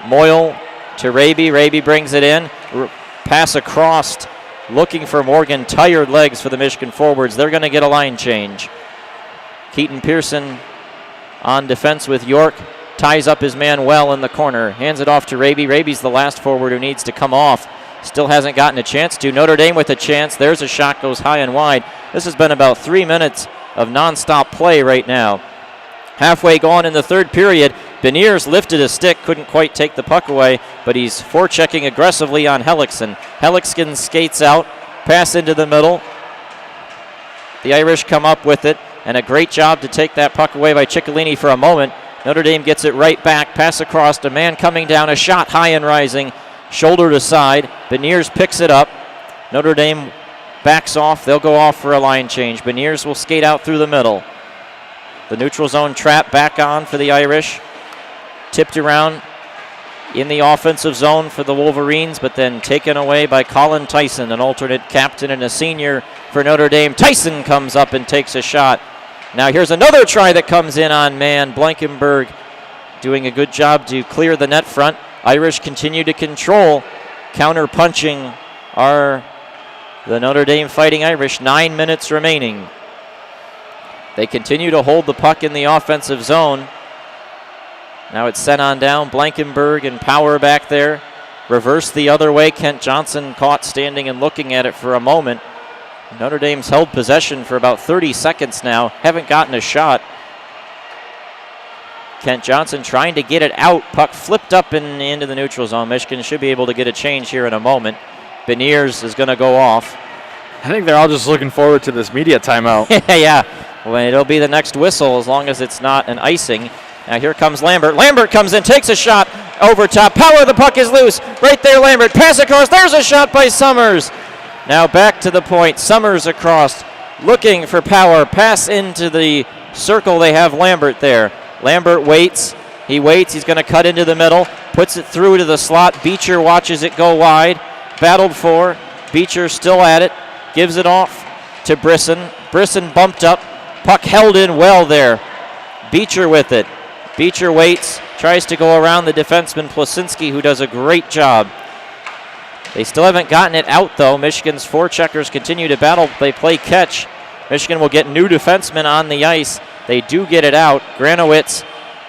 [SPEAKER 1] Moyle to Raby. Raby brings it in. Pass across. Looking for Morgan. Tired legs for the Michigan forwards. They're going to get a line change. Keaton Pearson on defense with York. Ties up his man well in the corner. Hands it off to Raby. Raby's the last forward who needs to come off. Still hasn't gotten a chance to. Notre Dame with a chance. There's a shot, goes high and wide. This has been about 3 minutes of nonstop play right now. Halfway gone in the third period. Beniers lifted a stick, couldn't quite take the puck away, but he's forechecking aggressively on Hellickson. Hellickson skates out, pass into the middle. The Irish come up with it, and a great job to take that puck away by Ciccolini for a moment. Notre Dame gets it right back, pass across, a man coming down, a shot high and rising, shoulder to side. Beniers picks it up. Notre Dame backs off. They'll go off for a line change. Beniers will skate out through the middle. The neutral zone trap back on for the Irish. Tipped around in the offensive zone for the Wolverines, but then taken away by Colin Tyson, an alternate captain and a senior for Notre Dame. Tyson comes up and takes a shot. Now here's another try that comes in on man. Blankenberg doing a good job to clear the net front. Irish continue to control. Counter-punching are the Notre Dame Fighting Irish. 9 minutes remaining. They continue to hold the puck in the offensive zone. Now it's sent on down. Blankenberg and Power back there. Reverse the other way. Kent Johnson caught standing and looking at it for a moment. Notre Dame's held possession for about 30 seconds now. Haven't gotten a shot. Kent Johnson trying to get it out. Puck flipped up and into the neutral zone. Michigan should be able to get a change here in a moment. Beniers is going to go off.
[SPEAKER 2] I think they're all just looking forward to this media timeout.
[SPEAKER 1] Yeah, well, it'll be the next whistle as long as it's not an icing. Now here comes Lambert. Lambert comes in, takes a shot over top. Power, the puck is loose. Right there, Lambert. Pass across. There's a shot by Summers. Now back to the point. Summers across, looking for Power. Pass into the circle. They have Lambert there. Lambert waits. He waits. He's going to cut into the middle. Puts it through to the slot. Beecher watches it go wide. Battled for. Beecher still at it. Gives it off to Brisson. Brisson bumped up. Puck held in well there. Beecher with it. Beecher waits. Tries to go around the defenseman Plasinski, who does a great job. They still haven't gotten it out, though. Michigan's forecheckers continue to battle. They play catch. Michigan will get new defensemen on the ice. They do get it out. Granowitz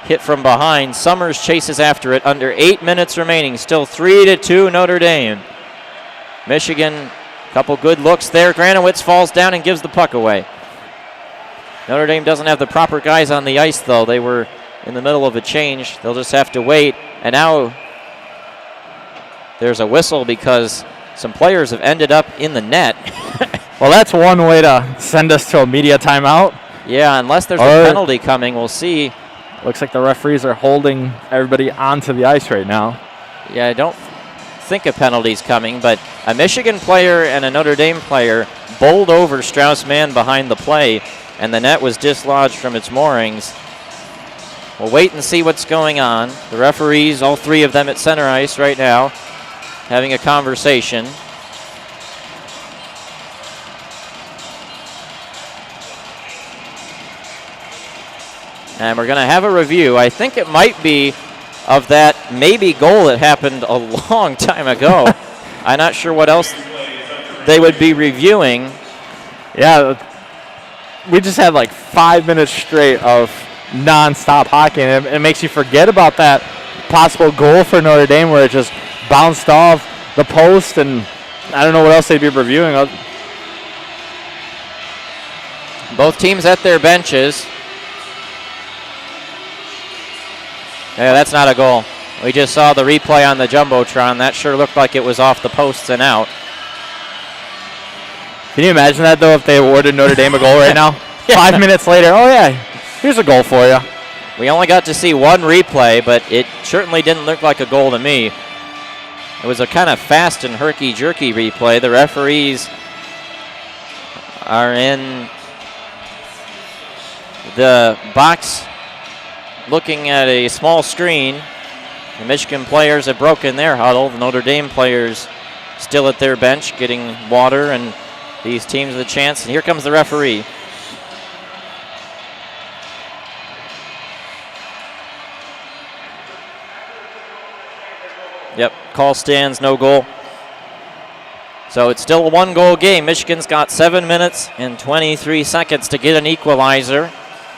[SPEAKER 1] hit from behind. Summers chases after it. Under 8 minutes remaining. Still 3-2 Notre Dame. Michigan, a couple good looks there. Granowitz falls down and gives the puck away. Notre Dame doesn't have the proper guys on the ice, though. They were in the middle of a change. They'll just have to wait. And now there's a whistle because some players have ended up in the net.
[SPEAKER 2] Well, that's one way to send us to a media timeout.
[SPEAKER 1] Yeah, unless there's a penalty coming, we'll see.
[SPEAKER 2] Looks like the referees are holding everybody onto the ice right now.
[SPEAKER 1] Yeah, I don't think a penalty's coming, but a Michigan player and a Notre Dame player bowled over Strauss-Mann behind the play, and the net was dislodged from its moorings. We'll wait and see what's going on. The referees, all three of them at center ice right now, having a conversation. And we're going to have a review. I think it might be of that maybe goal that happened a long time ago. I'm not sure what else they would be reviewing.
[SPEAKER 2] Yeah, we just had like 5 minutes straight of non-stop hockey, and it makes you forget about that possible goal for Notre Dame where it just bounced off the post, and I don't know what else they'd be reviewing.
[SPEAKER 1] Both teams at their benches. Yeah, that's not a goal. We just saw the replay on the Jumbotron. That sure looked like it was off the posts and out.
[SPEAKER 2] Can you imagine that, though, if they awarded Notre Dame a goal right now? Yeah. 5 minutes later, oh, yeah, here's a goal for you.
[SPEAKER 1] We only got to see one replay, but it certainly didn't look like a goal to me. It was a kind of fast and herky-jerky replay. The referees are in the box looking at a small screen. The Michigan players have broken their huddle. The Notre Dame players still at their bench getting water, and these teams the chance. And here comes the referee. Yep, call stands, no goal. So it's still a one-goal game. Michigan's got 7 minutes and 23 seconds to get an equalizer.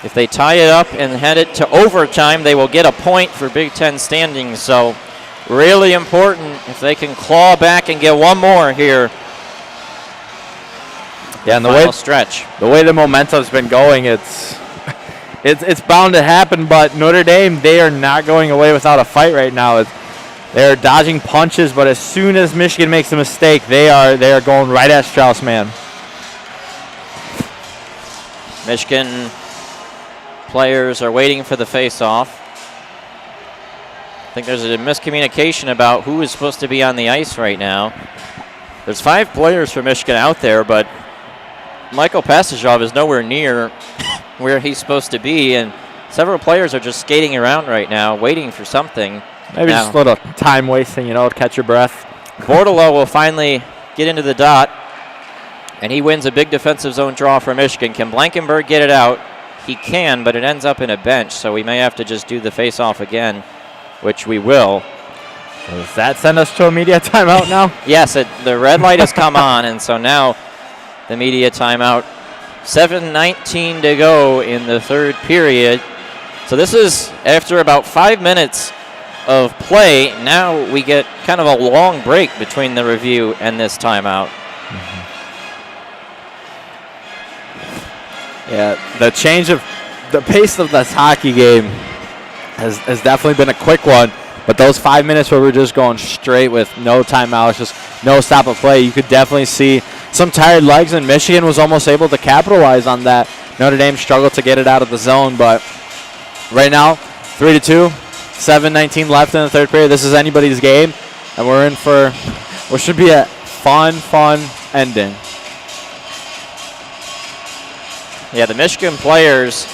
[SPEAKER 1] If they tie it up and head it to overtime, they will get a point for Big Ten standings. So really important if they can claw back and get one more here.
[SPEAKER 2] Yeah, and
[SPEAKER 1] the
[SPEAKER 2] way the momentum's been going, it's bound to happen. But Notre Dame, they are not going away without a fight right now. They're dodging punches, but as soon as Michigan makes a mistake, they are going right at Strauss-Mann.
[SPEAKER 1] Michigan players are waiting for the face-off. I think there's a miscommunication about who is supposed to be on the ice right now. There's 5 players for Michigan out there, but Michael Pasajov is nowhere near where he's supposed to be, and several players are just skating around right now, waiting for something.
[SPEAKER 2] Maybe just a little time wasting, catch your breath.
[SPEAKER 1] Bordelot will finally get into the dot, and he wins a big defensive zone draw for Michigan. Can Blankenberg get it out? He can, but it ends up in a bench, so we may have to just do the face-off again, which we will.
[SPEAKER 2] Does that send us to a media timeout now?
[SPEAKER 1] Yes, the red light has come on, and so now the media timeout. 7:19 to go in the third period. So this is after about 5 minutes of play. Now we get kind of a long break between the review and this timeout.
[SPEAKER 2] Yeah, the pace of this hockey game has definitely been a quick one. But those 5 minutes where we're just going straight with no timeouts, just no stop of play, you could definitely see some tired legs, and Michigan was almost able to capitalize on that. Notre Dame struggled to get it out of the zone, but right now, 3-2, 7:19 left in the third period. This is anybody's game, and we're in for what should be a fun ending.
[SPEAKER 1] Yeah, the Michigan players,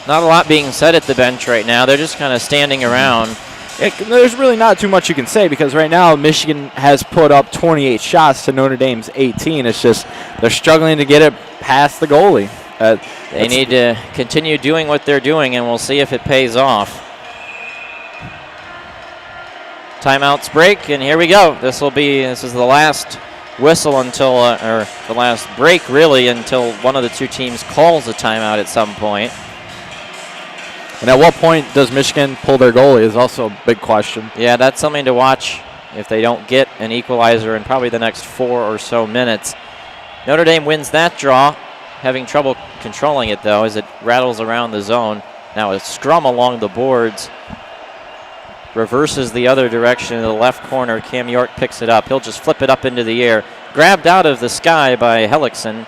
[SPEAKER 1] not a lot being said at the bench right now. They're just kind of standing around.
[SPEAKER 2] There's really not too much you can say because right now Michigan has put up 28 shots to Notre Dame's 18. It's just they're struggling to get it past the goalie.
[SPEAKER 1] They need to continue doing what they're doing, and we'll see if it pays off. Timeouts break, and here we go. This is the last whistle until, or the last break really, until one of the two teams calls a timeout at some point.
[SPEAKER 2] And at what point does Michigan pull their goalie is also a big question.
[SPEAKER 1] Yeah, that's something to watch if they don't get an equalizer in probably the next 4 or so minutes. Notre Dame wins that draw, having trouble controlling it, though, as it rattles around the zone. Now a scrum along the boards. Reverses the other direction in the left corner. Cam York picks it up. He'll just flip it up into the air. Grabbed out of the sky by Hellickson.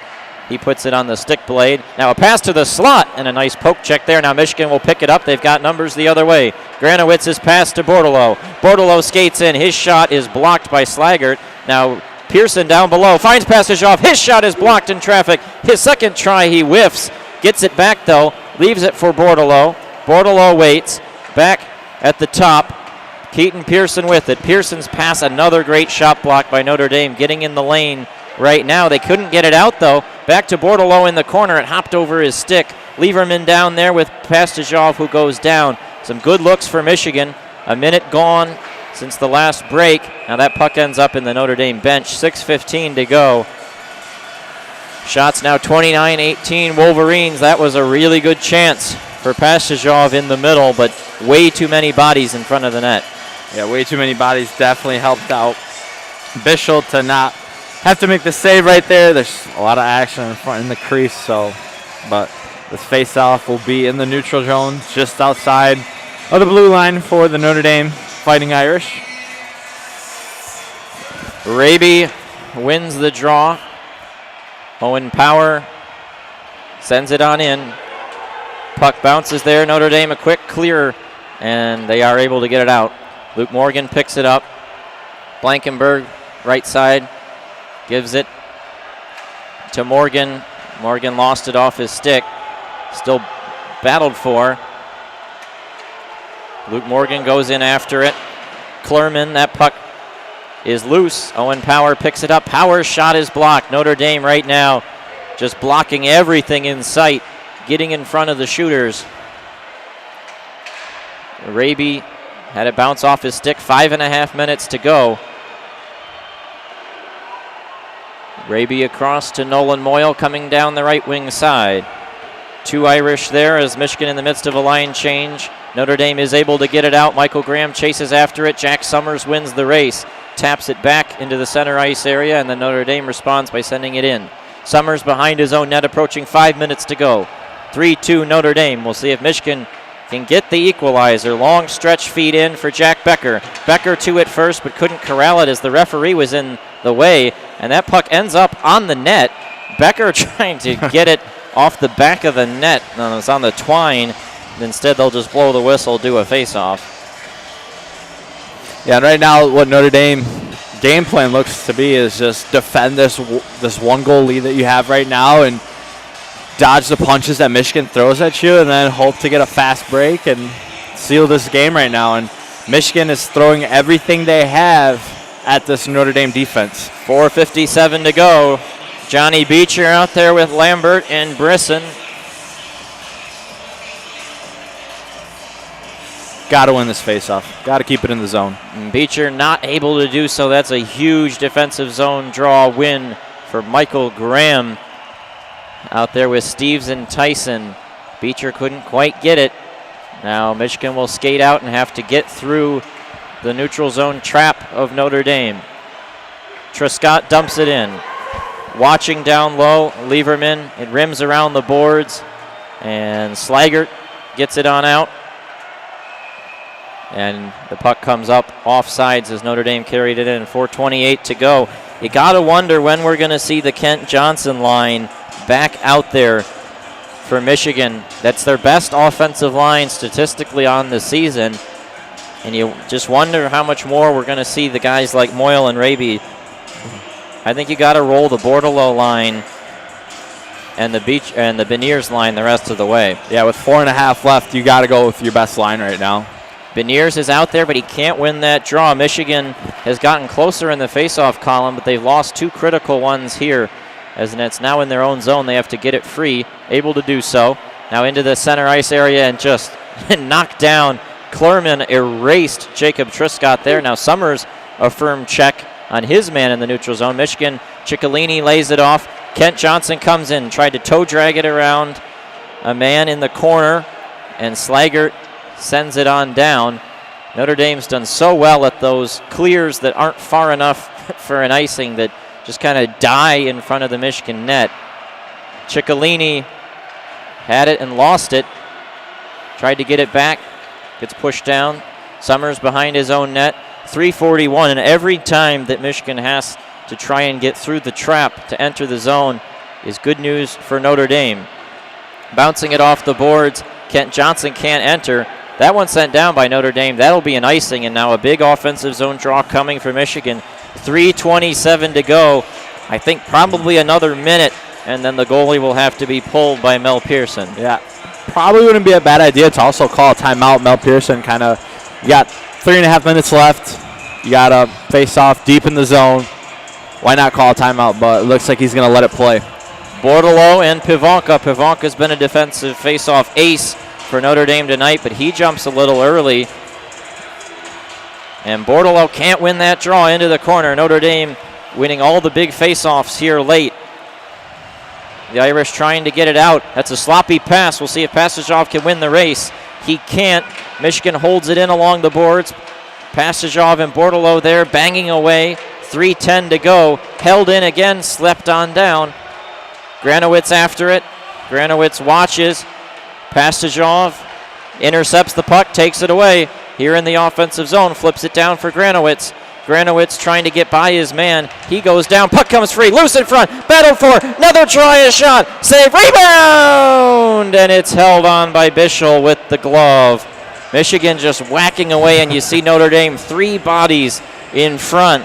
[SPEAKER 1] He puts it on the stick blade. Now a pass to the slot and a nice poke check there. Now Michigan will pick it up. They've got numbers the other way. Granowitz's pass to Bordelot. Bordelot skates in. His shot is blocked by Slaggert. Now Pearson down below finds passage off. His shot is blocked in traffic. His second try he whiffs. Gets it back though. Leaves it for Bordelot. Bordelot waits. Back at the top. Keaton Pearson with it. Pearson's pass, another great shot block by Notre Dame, getting in the lane right now. They couldn't get it out, though. Back to Bordelot in the corner. It hopped over his stick. Lieberman down there with Pastajov, who goes down. Some good looks for Michigan. A minute gone since the last break. Now that puck ends up in the Notre Dame bench. 6:15 to go. Shots now 29-18 Wolverines. That was a really good chance for Pastajov in the middle, but way too many bodies in front of the net.
[SPEAKER 2] Yeah, way too many bodies definitely helped out Bishop to not have to make the save right there. There's a lot of action in front in the crease, but this face-off will be in the neutral zone just outside of the blue line for the Notre Dame Fighting Irish.
[SPEAKER 1] Raby wins the draw. Owen Power sends it on in. Puck bounces there. Notre Dame a quick clear, and they are able to get it out. Luke Morgan picks it up. Blankenberg, right side, gives it to Morgan. Morgan lost it off his stick. Still battled for. Luke Morgan goes in after it. Klerman, that puck is loose. Owen Power picks it up. Power's shot is blocked. Notre Dame right now just blocking everything in sight, getting in front of the shooters. Raby had it bounce off his stick. 5.5 minutes to go. Raby across to Nolan Moyle coming down the right wing side. Two Irish there as Michigan in the midst of a line change. Notre Dame is able to get it out. Michael Graham chases after it. Jack Summers wins the race. Taps it back into the center ice area, and then Notre Dame responds by sending it in. Summers behind his own net, approaching 5 minutes to go. 3-2 Notre Dame. We'll see if Michigan can get the equalizer. Long stretch feed in for Jack Becker. Becker to it first, but couldn't corral it as the referee was in the way, and that puck ends up on the net. Becker trying to get it off the back of the net. No, it's on the twine. Instead, they'll just blow the whistle, do a face-off.
[SPEAKER 2] Yeah, and right now what Notre Dame game plan looks to be is just defend this one goal lead that you have right now, and dodge the punches that Michigan throws at you and then hope to get a fast break and seal this game right now. And Michigan is throwing everything they have at this Notre Dame defense.
[SPEAKER 1] 4:57 to go. Johnny Beecher out there with Lambert and Brisson.
[SPEAKER 2] Got to win this faceoff. Got to keep it in the zone.
[SPEAKER 1] And Beecher not able to do so. That's a huge defensive zone draw win for Michael Graham. Out there with Steves and Tyson. Beecher couldn't quite get it. Now Michigan will skate out and have to get through the neutral zone trap of Notre Dame. Trescott dumps it in. Watching down low, Lieberman. It rims around the boards. And Slaggert gets it on out. And the puck comes up offsides as Notre Dame carried it in. 4:28 to go. You got to wonder when we're going to see the Kent Johnson line back out there for Michigan. That's their best offensive line statistically on the season. And you just wonder how much more we're going to see the guys like Moyle and Raby. I think you got to roll the Bordelot line and the Beniers line the rest of the way.
[SPEAKER 2] Yeah, with 4.5 left, you got to go with your best line right now.
[SPEAKER 1] Beniers is out there, but he can't win that draw. Michigan has gotten closer in the faceoff column, but they've lost 2 critical ones here. As it's now in their own zone, they have to get it free, able to do so. Now into the center ice area and just knocked down. Klurman erased Jacob Trescott there. Now Summers a firm check on his man in the neutral zone. Michigan, Ciccolini lays it off. Kent Johnson comes in, tried to toe drag it around a man in the corner, and Slaggert sends it on down. Notre Dame's done so well at those clears that aren't far enough for an icing that just kind of die in front of the Michigan net. Ciccolini had it and lost it. Tried to get it back. Gets pushed down. Summers behind his own net. 3:41, and every time that Michigan has to try and get through the trap to enter the zone is good news for Notre Dame. Bouncing it off the boards. Kent Johnson can't enter. That one sent down by Notre Dame. That'll be an icing, and now a big offensive zone draw coming for Michigan. 3:27 to go. I think probably another minute, and then the goalie will have to be pulled by Mel Pearson.
[SPEAKER 2] Yeah, probably wouldn't be a bad idea to also call a timeout. Mel Pearson you got 3.5 minutes left. You got to face off deep in the zone. Why not call a timeout? But it looks like he's going to let it play.
[SPEAKER 1] Bordelot and Pivonka. Pivonka's been a defensive face-off ace for Notre Dame tonight, but he jumps a little early. And Bordelot can't win that draw into the corner. Notre Dame winning all the big face-offs here late. The Irish trying to get it out. That's a sloppy pass. We'll see if Pastajov can win the race. He can't. Michigan holds it in along the boards. Pastajov and Bordelot there banging away. 3:10 to go. Held in again, slept on down. Granowitz after it. Granowitz watches. Pastajov intercepts the puck, takes it away. Here in the offensive zone, flips it down for Granowitz. Granowitz trying to get by his man. He goes down, puck comes free, loose in front, battle for, another try, a shot, save, rebound! And it's held on by Bischel with the glove. Michigan just whacking away, and you see Notre Dame 3 bodies in front.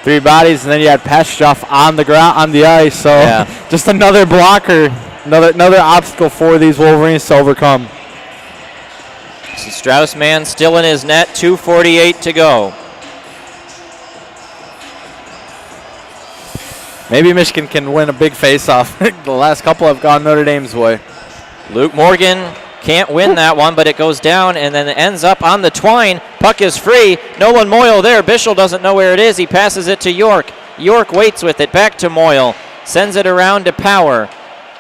[SPEAKER 2] 3 bodies, and then you had Pastajov on the ground, on the ice. So
[SPEAKER 1] yeah.
[SPEAKER 2] Just another blocker, another obstacle for these Wolverines to overcome.
[SPEAKER 1] So Strauss-Mann still in his net, 2:48 to go.
[SPEAKER 2] Maybe Michigan can win a big face-off. The last couple have gone Notre Dame's way.
[SPEAKER 1] Luke Morgan can't win that one, but it goes down and then it ends up on the twine. Puck is free. Nolan Moyle there. Bischel doesn't know where it is. He passes it to York. York waits with it. Back to Moyle. Sends it around to Power.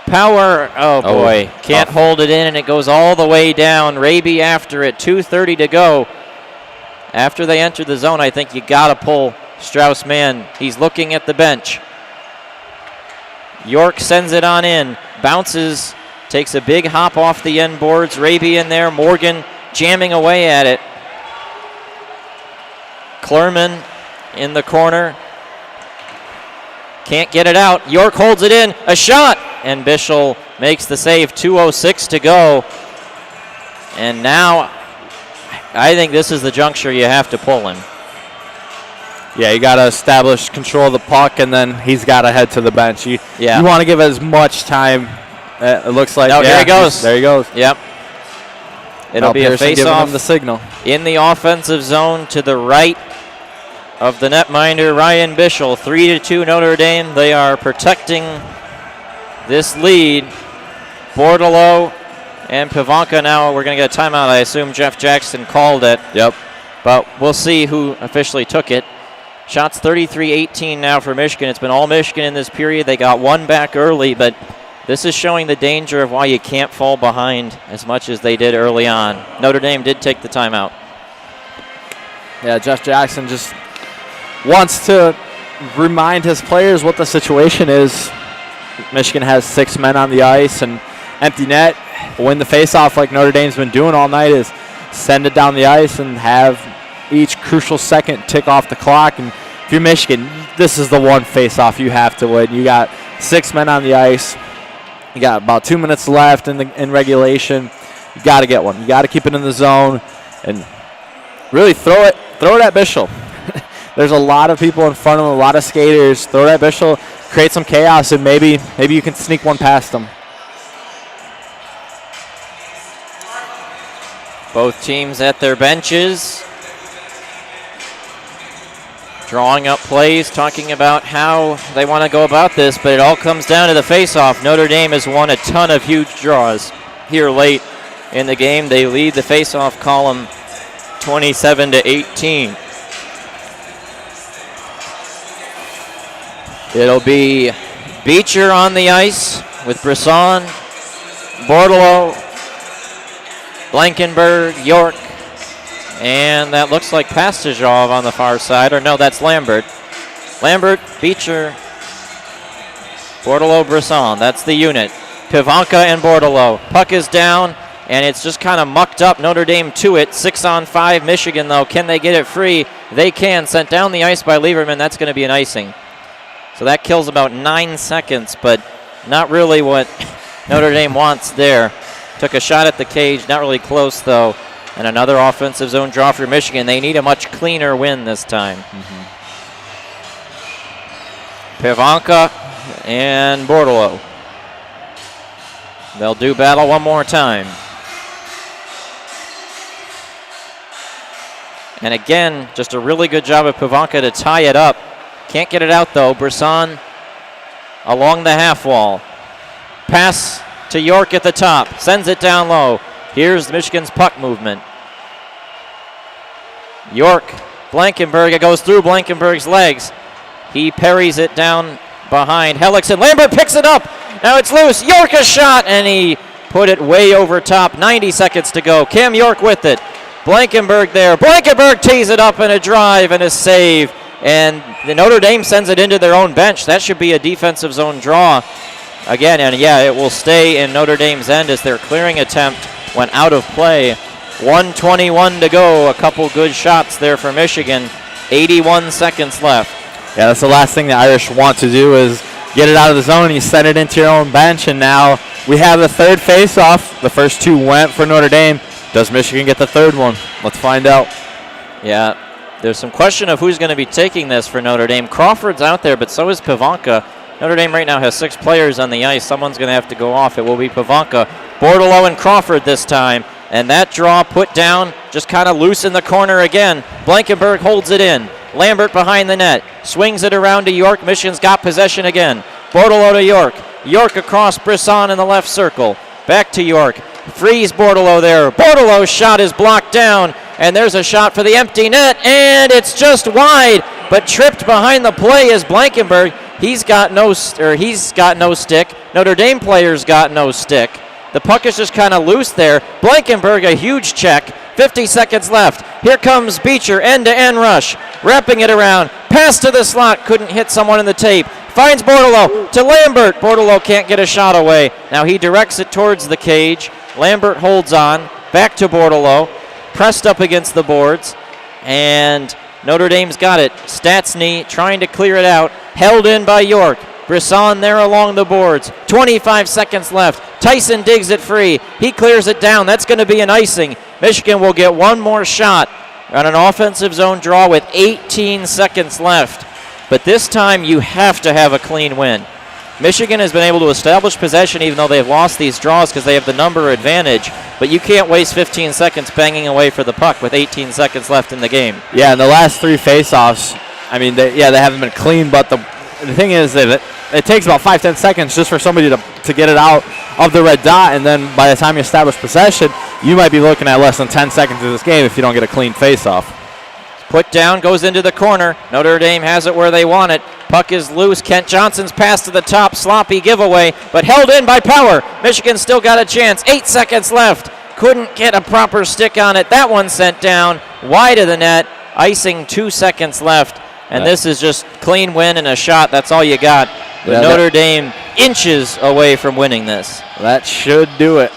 [SPEAKER 1] Power, oh boy, can't hold it in, and it goes all the way down. Raby after it, 2:30 to go. After they enter the zone, I think you got to pull Strauss-Mann. He's looking at the bench. York sends it on in, bounces, takes a big hop off the end boards. Raby in there, Morgan jamming away at it. Klurman in the corner. Can't get it out. York holds it in, a shot, and Bischel makes the save. 2:06 to go. And now I think this is the juncture you have to pull him.
[SPEAKER 2] Yeah, you got to establish control of the puck, and then he's got to head to the bench. You want to give as much time It looks like.
[SPEAKER 1] Oh, here he goes.
[SPEAKER 2] There he goes.
[SPEAKER 1] Yep. It'll be a face-off
[SPEAKER 2] the signal
[SPEAKER 1] in the offensive zone to the right of the netminder, Ryan Bischel. 3-2 Notre Dame. They are protecting this lead. Bordeleau and Pivanka now. We're going to get a timeout. I assume Jeff Jackson called it.
[SPEAKER 2] Yep.
[SPEAKER 1] But we'll see who officially took it. Shots 33-18 now for Michigan. It's been all Michigan in this period. They got one back early, but this is showing the danger of why you can't fall behind as much as they did early on. Notre Dame did take the timeout.
[SPEAKER 2] Yeah, Jeff Jackson just wants to remind his players what the situation is. Michigan has 6 men on the ice and empty net. Win the faceoff like Notre Dame's been doing all night is send it down the ice and have each crucial second tick off the clock. And if you're Michigan, this is the one faceoff you have to win. You got 6 men on the ice. You got about 2 minutes left in regulation. You got to get one. You got to keep it in the zone and really throw it at Bischel. There's a lot of people in front of him, a lot of skaters. Throw it at Bischel, create some chaos, and maybe you can sneak one past them.
[SPEAKER 1] Both teams at their benches, drawing up plays, talking about how they want to go about this, but it all comes down to the faceoff. Notre Dame has won a ton of huge draws here late in the game. They lead the faceoff column 27-18. It'll be Beecher on the ice with Brisson, Bordeleau, Blankenberg, York, and that looks like Pastajov on the far side. Or no, that's Lambert. Lambert, Beecher, Bordeleau, Brisson. That's the unit. Pivanka and Bordeleau. Puck is down, and it's just kind of mucked up. Notre Dame to it. 6-on-5 Michigan, though. Can they get it free? They can. Sent down the ice by Lieberman. That's going to be an icing. So that kills about 9 seconds, but not really what Notre Dame wants there. Took a shot at the cage. Not really close, though. And another offensive zone draw for Michigan. They need a much cleaner win this time. Pivanka and Bordeleau. They'll do battle one more time. And again, just a really good job of Pivanka to tie it up. Can't get it out, though. Brisson along the half wall. Pass to York at the top. Sends it down low. Here's Michigan's puck movement. York, Blankenberg. It goes through Blankenberg's legs. He parries it down behind Hellickson. Lambert picks it up. Now it's loose. York a shot, and he put it way over top. 90 seconds to go. Cam York with it. Blankenberg there. Blankenberg tees it up in a drive and a save. And the Notre Dame sends it into their own bench. That should be a defensive zone draw again. And yeah, it will stay in Notre Dame's end as their clearing attempt went out of play. 1:21 to go. A couple good shots there for Michigan. 81 seconds left.
[SPEAKER 2] Yeah, that's the last thing the Irish want to do is get it out of the zone. You send it into your own bench, and now we have the third face-off. The first two went for Notre Dame. Does Michigan get the third one? Let's find out.
[SPEAKER 1] Yeah, there's some question of who's going to be taking this for Notre Dame. Crawford's out there, but so is Pivanka. Notre Dame right now has 6 players on the ice. Someone's going to have to go off. It will be Pivanka. Bordeleau and Crawford this time. And that draw put down, just kind of loose in the corner again. Blankenberg holds it in. Lambert behind the net. Swings it around to York. Michigan's got possession again. Bordeleau to York. York across Brisson in the left circle. Back to York. Frees Bordeleau there. Bordelow's shot is blocked down. And there's a shot for the empty net. And it's just wide. But tripped behind the play is Blankenberg. He's got no stick. Notre Dame players got no stick. The puck is just kind of loose there. Blankenberg, a huge check. 50 seconds left. Here comes Beecher, end-to-end rush. Wrapping it around. Pass to the slot. Couldn't hit someone in the tape. Finds Bordeleau to Lambert. Bordeleau can't get a shot away. Now he directs it towards the cage. Lambert holds on. Back to Bordeleau. Pressed up against the boards. And Notre Dame's got it. Statsny trying to clear it out. Held in by York. Brisson there along the boards. 25 seconds left. Tyson digs it free. He clears it down. That's going to be an icing. Michigan will get one more shot on an offensive zone draw with 18 seconds left. But this time you have to have a clean win. Michigan has been able to establish possession even though they've lost these draws because they have the number advantage, but you can't waste 15 seconds banging away for the puck with 18 seconds left in the game.
[SPEAKER 2] Yeah, in the last 3 face-offs, I mean, they haven't been clean, but the thing is that it takes about 5-10 seconds just for somebody to get it out of the red dot, and then by the time you establish possession, you might be looking at less than 10 seconds of this game if you don't get a clean face-off.
[SPEAKER 1] Put down, goes into the corner. Notre Dame has it where they want it. Puck is loose. Kent Johnson's pass to the top. Sloppy giveaway, but held in by Power. Michigan still got a chance. 8 seconds left. Couldn't get a proper stick on it. That one sent down wide of the net. Icing 2 seconds left. And this is just clean win and a shot. That's all you got. But Notre Dame inches away from winning this.
[SPEAKER 2] That should do it.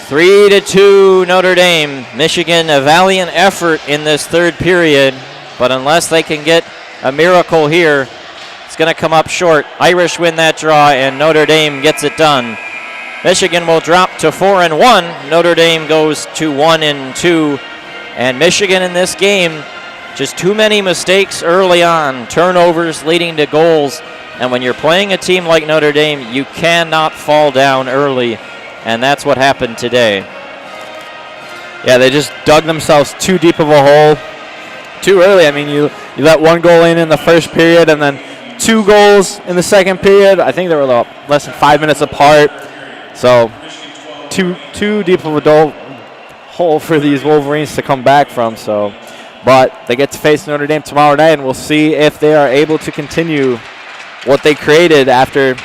[SPEAKER 1] 3-2 Notre Dame. Michigan, a valiant effort in this third period, but unless they can get a miracle here, it's going to come up short. Irish win that draw, and Notre Dame gets it done. Michigan will drop to 4-1. Notre Dame goes to 1-2. And Michigan in this game, just too many mistakes early on, turnovers leading to goals. And when you're playing a team like Notre Dame, you cannot fall down early. And that's what happened today.
[SPEAKER 2] Yeah, they just dug themselves too deep of a hole too early. I mean, you let 1 goal in the first period and then 2 goals in the second period. I think they were less than 5 minutes apart. So too deep of a hole for these Wolverines to come back from. So, but they get to face Notre Dame tomorrow night, and we'll see if they are able to continue what they created after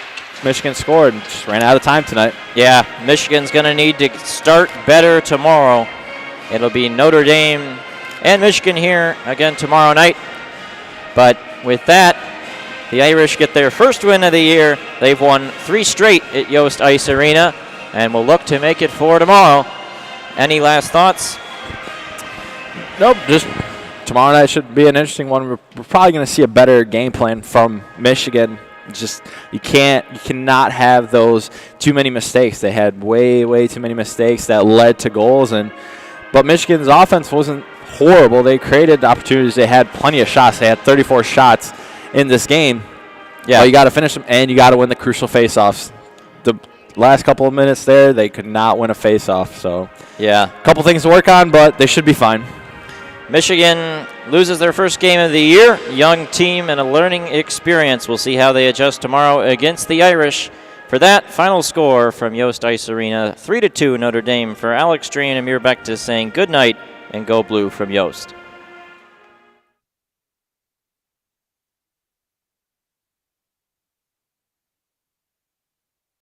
[SPEAKER 2] Michigan scored. Just ran out of time tonight.
[SPEAKER 1] Yeah, Michigan's going to need to start better tomorrow. It'll be Notre Dame and Michigan here again tomorrow night. But with that, the Irish get their first win of the year. They've won 3 straight at Yost Ice Arena and will look to make it 4 tomorrow. Any last thoughts?
[SPEAKER 2] Nope, just tomorrow night should be an interesting one. We're probably going to see a better game plan from Michigan. Just you cannot have those too many mistakes. They had way too many mistakes that led to goals, but Michigan's offense wasn't horrible. They created opportunities. They had plenty of shots. They had 34 shots in this game. Yeah, but you got to finish them, and you got to win the crucial faceoffs. The last couple of minutes there, they could not win a faceoff. So
[SPEAKER 1] yeah,
[SPEAKER 2] a couple things to work on, but they should be fine.
[SPEAKER 1] Michigan loses their first game of the year. Young team and a learning experience. We'll see how they adjust tomorrow against the Irish. For that, final score from Yost Ice Arena, 3-2 Notre Dame. For Alex Dreen and Amir Bektis saying good night and go blue from Yost.